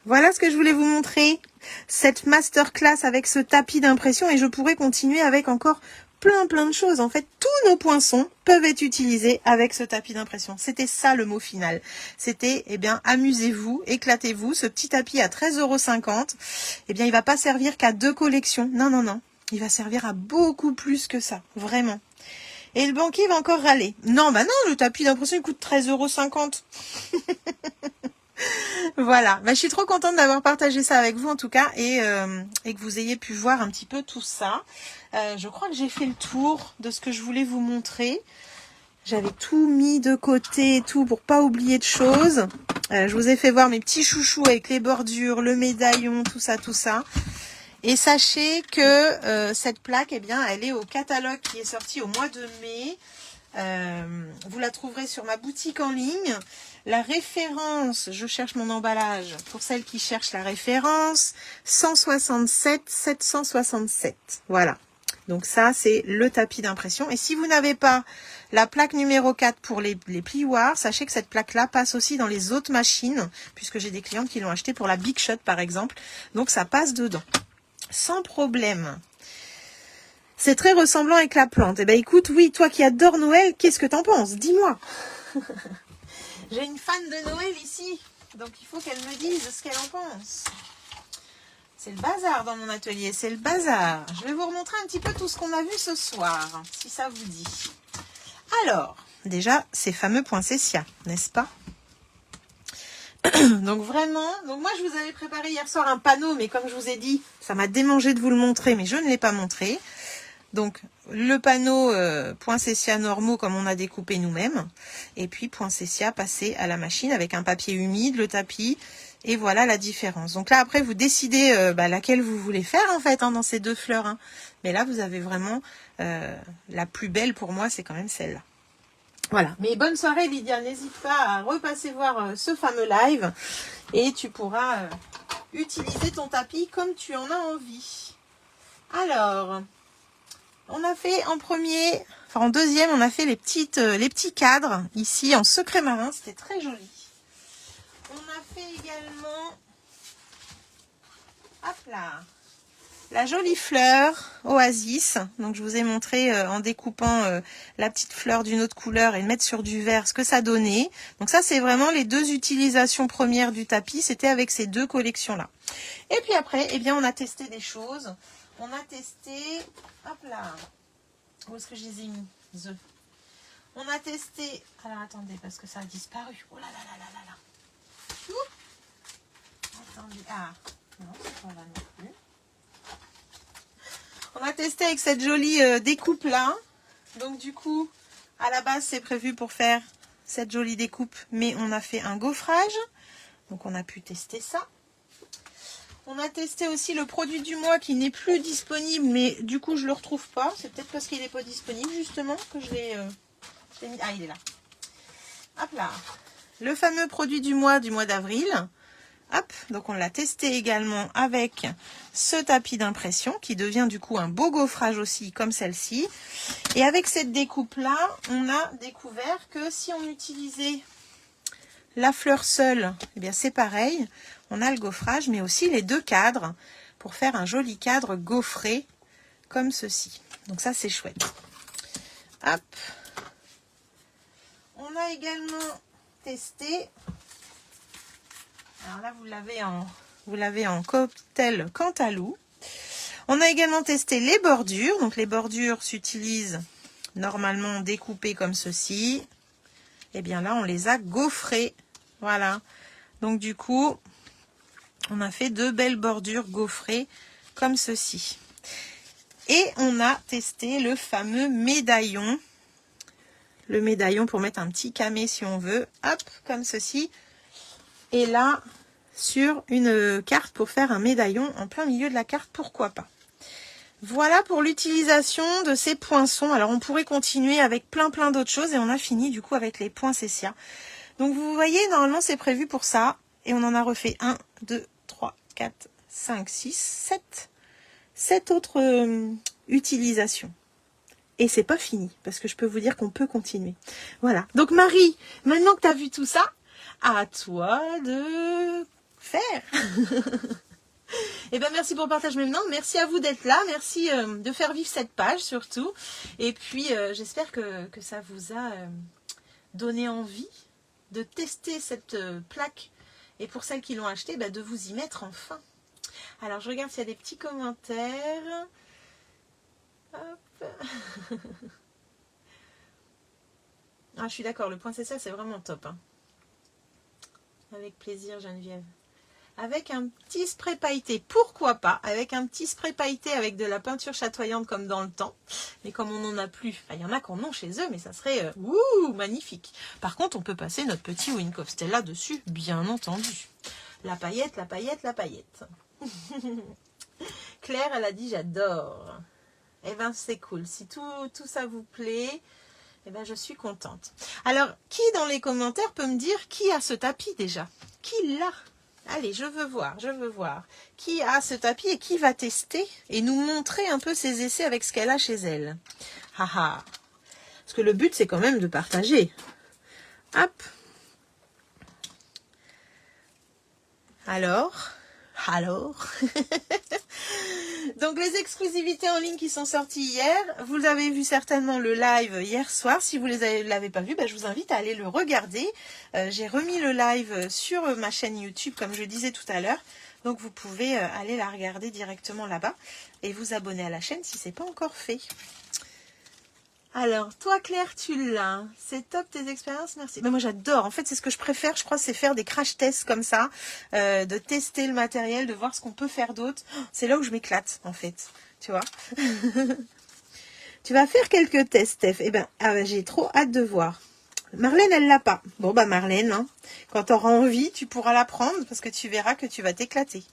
Speaker 1: Voilà ce que je voulais vous montrer. Cette masterclass avec ce tapis d'impression. Et je pourrais continuer avec encore plein de choses. En fait, tous nos poinçons peuvent être utilisés avec ce tapis d'impression. C'était ça le mot final. C'était, eh bien, amusez-vous, éclatez-vous. Ce petit tapis à 13,50 €, eh bien, il va pas servir qu'à 2 collections. Non. Il va servir à beaucoup plus que ça. Vraiment. Et le banquier va encore râler. Non, bah non, le tapis d'impression, il coûte 13,50 €. Voilà, bah, je suis trop contente d'avoir partagé ça avec vous en tout cas et que vous ayez pu voir un petit peu tout ça. Je crois que j'ai fait le tour de ce que je voulais vous montrer. J'avais tout mis de côté et tout pour pas oublier de choses. Je vous ai fait voir mes petits chouchous avec les bordures, le médaillon, tout ça, tout ça. Et sachez que cette plaque, eh bien, elle est au catalogue qui est sorti au mois de mai. Vous la trouverez sur ma boutique en ligne. La référence, je cherche mon emballage pour celles qui cherchent la référence, 167 767. Voilà. Donc ça, c'est le tapis d'impression. Et si vous n'avez pas la plaque numéro 4 pour les plioirs, sachez que cette plaque-là passe aussi dans les autres machines, puisque j'ai des clientes qui l'ont acheté pour la Big Shot, par exemple. Donc ça passe dedans. Sans problème. C'est très ressemblant avec la plante. Eh ben écoute, oui, toi qui adores Noël, qu'est-ce que t'en penses? Dis-moi. J'ai une fan de Noël ici, donc il faut qu'elle me dise ce qu'elle en pense. C'est le bazar dans mon atelier, c'est le bazar. Je vais vous remontrer un petit peu tout ce qu'on a vu ce soir, si ça vous dit. Alors, déjà, ces fameux poinsettias, n'est-ce pas? Donc vraiment, moi je vous avais préparé hier soir un panneau, mais comme je vous ai dit, ça m'a démangé de vous le montrer, mais je ne l'ai pas montré. Donc le panneau poinsettia normaux comme on a découpé nous-mêmes, et puis poinsettia passé à la machine avec un papier humide, le tapis, et voilà la différence. Donc là après vous décidez laquelle vous voulez faire en fait dans ces deux fleurs. Hein. Mais là vous avez vraiment la plus belle pour moi, c'est quand même celle-là. Voilà. Mais bonne soirée Lydia, n'hésite pas à repasser voir ce fameux live et tu pourras utiliser ton tapis comme tu en as envie. Alors, on a fait en deuxième, on a fait les petits cadres ici en secret marin, c'était très joli. On a fait également, hop là, la jolie fleur Oasis. Donc je vous ai montré en découpant la petite fleur d'une autre couleur et le mettre sur du vert ce que ça donnait. Donc ça c'est vraiment les deux utilisations premières du tapis, c'était avec ces deux collections là. Et puis après, eh bien on a testé des choses. On a testé, hop là, où est-ce que je les ai mis? On a testé, alors attendez parce que ça a disparu. Oh là là là là là là. Attendez, ah non c'est pas là non plus. On a testé avec cette jolie découpe là. Donc du coup, à la base c'est prévu pour faire cette jolie découpe, mais on a fait un gaufrage. Donc on a pu tester ça. On a testé aussi le produit du mois qui n'est plus disponible, mais du coup je le retrouve pas. C'est peut-être parce qu'il n'est pas disponible justement que je l'ai mis. Ah, il est là. Hop là. Le fameux produit du mois d'avril. Hop, donc on l'a testé également avec ce tapis d'impression qui devient du coup un beau gaufrage aussi comme celle-ci. Et avec cette découpe-là, on a découvert que si on utilisait la fleur seule, eh bien c'est pareil. On a le gaufrage, mais aussi les deux cadres pour faire un joli cadre gaufré comme ceci. Donc ça, c'est chouette. Hop. On a également testé. Alors là, vous l'avez en cocktail Cantalou. On a également testé les bordures. Donc les bordures s'utilisent normalement découpées comme ceci. Et bien là, on les a gaufrées. Voilà. Donc du coup, on a fait deux belles bordures gaufrées comme ceci. Et on a testé le fameux médaillon. Le médaillon pour mettre un petit camé si on veut. Hop, comme ceci. Et là, sur une carte pour faire un médaillon en plein milieu de la carte, pourquoi pas. Voilà pour l'utilisation de ces poinçons. Alors, on pourrait continuer avec plein d'autres choses et on a fini du coup avec les poinsettias. Donc, vous voyez, normalement, c'est prévu pour ça. Et on en a refait 1, 2, 3, 4, 5, 6, 7. 7 autres utilisations. Et c'est pas fini, parce que je peux vous dire qu'on peut continuer. Voilà. Donc, Marie, maintenant que tu as vu tout ça, à toi de faire. Et ben merci pour le partage maintenant. Merci à vous d'être là. Merci de faire vivre cette page surtout. Et puis j'espère que ça vous a donné envie de tester cette plaque. Et pour celles qui l'ont acheté, de vous y mettre enfin. Alors je regarde s'il y a des petits commentaires. Hop. Ah, je suis d'accord, le poinsettia c'est vraiment top. Hein. Avec plaisir, Geneviève. Avec un petit spray pailleté, pourquoi pas, avec un petit spray pailleté avec de la peinture chatoyante comme dans le temps, mais comme on n'en a plus, il y en a qui en ont chez eux, mais ça serait magnifique. Par contre, on peut passer notre petit Wink of Stella dessus, bien entendu. La paillette, la paillette, la paillette. Claire, elle a dit j'adore. Eh ben c'est cool, si tout ça vous plaît, eh ben je suis contente. Alors, qui dans les commentaires peut me dire qui a ce tapis déjà? Qui l'a? Allez, je veux voir. Qui a ce tapis et qui va tester et nous montrer un peu ses essais avec ce qu'elle a chez elle. Haha. Parce que le but, c'est quand même de partager. Hop. Alors. Donc, les exclusivités en ligne qui sont sorties hier. Vous avez vu certainement le live hier soir. Si vous ne l'avez pas vu, je vous invite à aller le regarder. J'ai remis le live sur ma chaîne YouTube, comme je disais tout à l'heure. Donc, vous pouvez aller la regarder directement là-bas et vous abonner à la chaîne si ce n'est pas encore fait. Alors, toi Claire, tu l'as. C'est top tes expériences, merci. Mais moi j'adore, en fait c'est ce que je préfère, je crois, c'est faire des crash tests comme ça, de tester le matériel, de voir ce qu'on peut faire d'autre. C'est là où je m'éclate en fait, tu vois. Tu vas faire quelques tests, Steph. Eh ben, j'ai trop hâte de voir. Marlène, elle l'a pas. Bon Marlène, hein, quand tu auras envie, tu pourras la prendre parce que tu verras que tu vas t'éclater.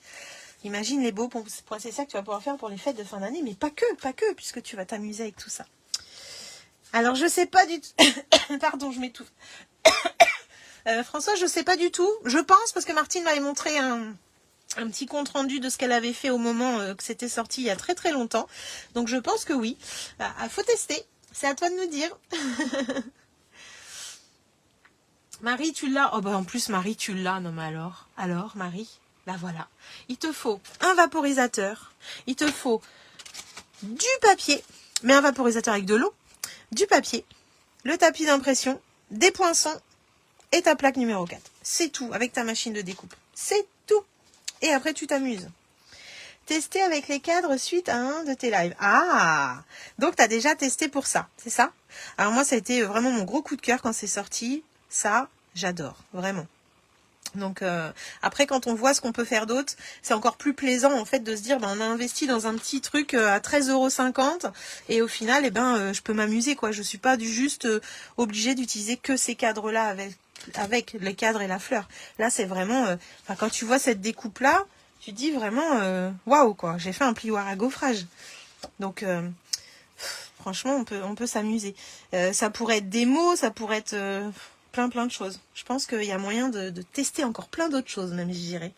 Speaker 1: Imagine les beaux c'est ça que tu vas pouvoir faire pour les fêtes de fin d'année, mais pas que, puisque tu vas t'amuser avec tout ça. Alors, je sais pas du tout... Pardon, je m'étouffe. François, je sais pas du tout. Je pense, parce que Martine m'avait montré un petit compte rendu de ce qu'elle avait fait au moment que c'était sorti il y a très très longtemps. Donc, je pense que oui. Faut tester. C'est à toi de nous dire. Marie, tu l'as. Oh, en plus, Marie, tu l'as. Non, mais alors. Alors, Marie, voilà. Il te faut un vaporisateur. Il te faut du papier. Mais un vaporisateur avec de l'eau. Du papier, le tapis d'impression, des poinçons et ta plaque numéro 4. C'est tout, avec ta machine de découpe. C'est tout. Et après, tu t'amuses. Tester avec les cadres suite à un de tes lives. Ah, donc tu as déjà testé pour ça, c'est ça? Alors moi, ça a été vraiment mon gros coup de cœur quand c'est sorti. Ça, j'adore, vraiment. Donc après, quand on voit ce qu'on peut faire d'autre, c'est encore plus plaisant en fait de se dire on a investi dans un petit truc à 13,50 € et au final je peux m'amuser quoi. Je suis pas juste obligée d'utiliser que ces cadres là avec les cadres et la fleur. Là c'est vraiment quand tu vois cette découpe là, tu dis vraiment waouh quoi, j'ai fait un plioir à gaufrage. Donc franchement on peut s'amuser. Ça pourrait être des mots, ça pourrait être plein de choses. Je pense qu'il y a moyen de tester encore plein d'autres choses, même, je dirais.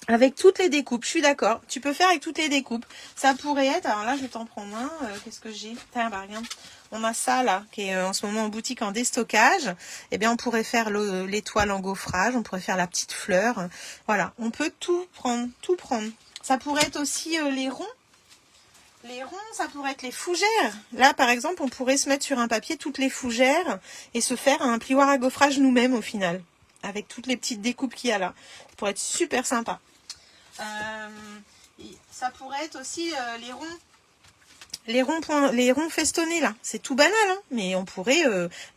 Speaker 1: Avec toutes les découpes, je suis d'accord. Tu peux faire avec toutes les découpes. Ça pourrait être... Alors là, je vais t'en prendre un. Qu'est-ce que j'ai? Tiens, regarde. On a ça, là, qui est en ce moment en boutique en déstockage. Eh bien, on pourrait faire l'étoile en gaufrage. On pourrait faire la petite fleur. Voilà. On peut tout prendre. Tout prendre. Ça pourrait être aussi les ronds. Les ronds, ça pourrait être les fougères. Là, par exemple, on pourrait se mettre sur un papier toutes les fougères et se faire un plioir à gaufrage nous-mêmes au final. Avec toutes les petites découpes qu'il y a là. Ça pourrait être super sympa. Ça pourrait être aussi les ronds festonnés là. C'est tout banal, hein, mais on pourrait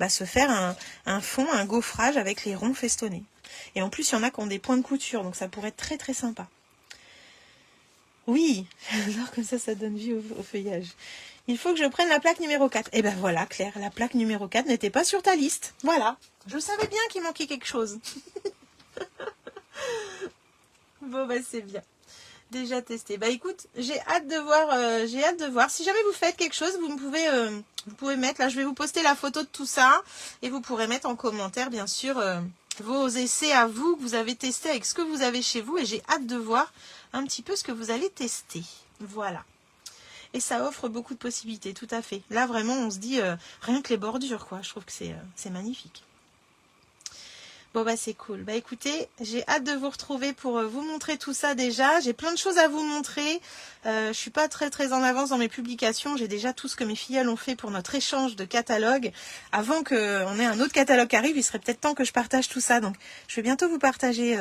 Speaker 1: se faire un fond, un gaufrage avec les ronds festonnés. Et en plus, il y en a qui ont des points de couture, donc ça pourrait être très très sympa. Oui, alors comme ça donne vie au feuillage. Il faut que je prenne la plaque numéro 4. Et ben voilà, Claire, la plaque numéro 4 n'était pas sur ta liste. Voilà, je savais bien qu'il manquait quelque chose. Bon, c'est bien. Déjà testé. Écoute, j'ai hâte de voir. Si jamais vous faites quelque chose, vous pouvez mettre, là je vais vous poster la photo de tout ça. Et vous pourrez mettre en commentaire, bien sûr, vos essais à vous que vous avez testés avec ce que vous avez chez vous. Et j'ai hâte de voir un petit peu ce que vous allez tester. Voilà. Et ça offre beaucoup de possibilités, tout à fait. Là, vraiment, on se dit, rien que les bordures, quoi. Je trouve que c'est magnifique. Bon, c'est cool. Écoutez, j'ai hâte de vous retrouver pour vous montrer tout ça déjà. J'ai plein de choses à vous montrer. Je suis pas très très en avance dans mes publications. J'ai déjà tout ce que mes filleuls ont fait pour notre échange de catalogue. Avant qu'on ait un autre catalogue qui arrive, il serait peut-être temps que je partage tout ça. Donc, je vais bientôt vous partager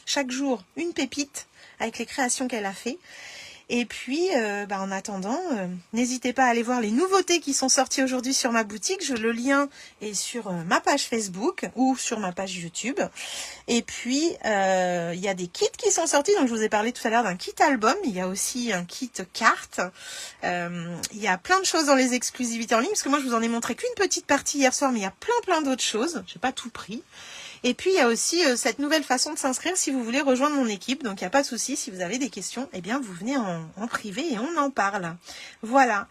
Speaker 1: chaque jour une pépite avec les créations qu'elle a fait. Et puis, en attendant, n'hésitez pas à aller voir les nouveautés qui sont sorties aujourd'hui sur ma boutique. Le lien est sur ma page Facebook ou sur ma page YouTube. Et puis, il y a des kits qui sont sortis. Donc, je vous ai parlé tout à l'heure d'un kit album. Il y a aussi un kit carte. Il y a plein de choses dans les exclusivités en ligne. Parce que moi, je vous en ai montré qu'une petite partie hier soir. Mais il y a plein d'autres choses. Je n'ai pas tout pris. Et puis, il y a aussi cette nouvelle façon de s'inscrire si vous voulez rejoindre mon équipe. Donc, il n'y a pas de souci. Si vous avez des questions, eh bien, vous venez en privé et on en parle. Voilà.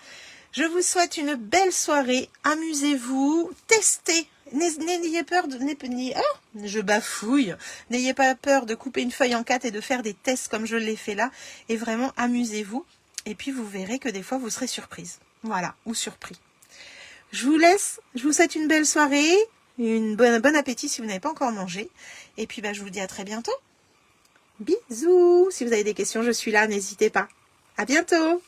Speaker 1: Je vous souhaite une belle soirée. Amusez-vous. Testez. N'ayez peur de... je bafouille. N'ayez pas peur de couper une feuille en 4 et de faire des tests comme je l'ai fait là. Et vraiment, amusez-vous. Et puis, vous verrez que des fois, vous serez surprise. Voilà. Ou surpris. Je vous laisse. Je vous souhaite une belle soirée. Bon appétit si vous n'avez pas encore mangé. Et puis je vous dis à très bientôt. Bisous. Si vous avez des questions, je suis là, n'hésitez pas. À bientôt.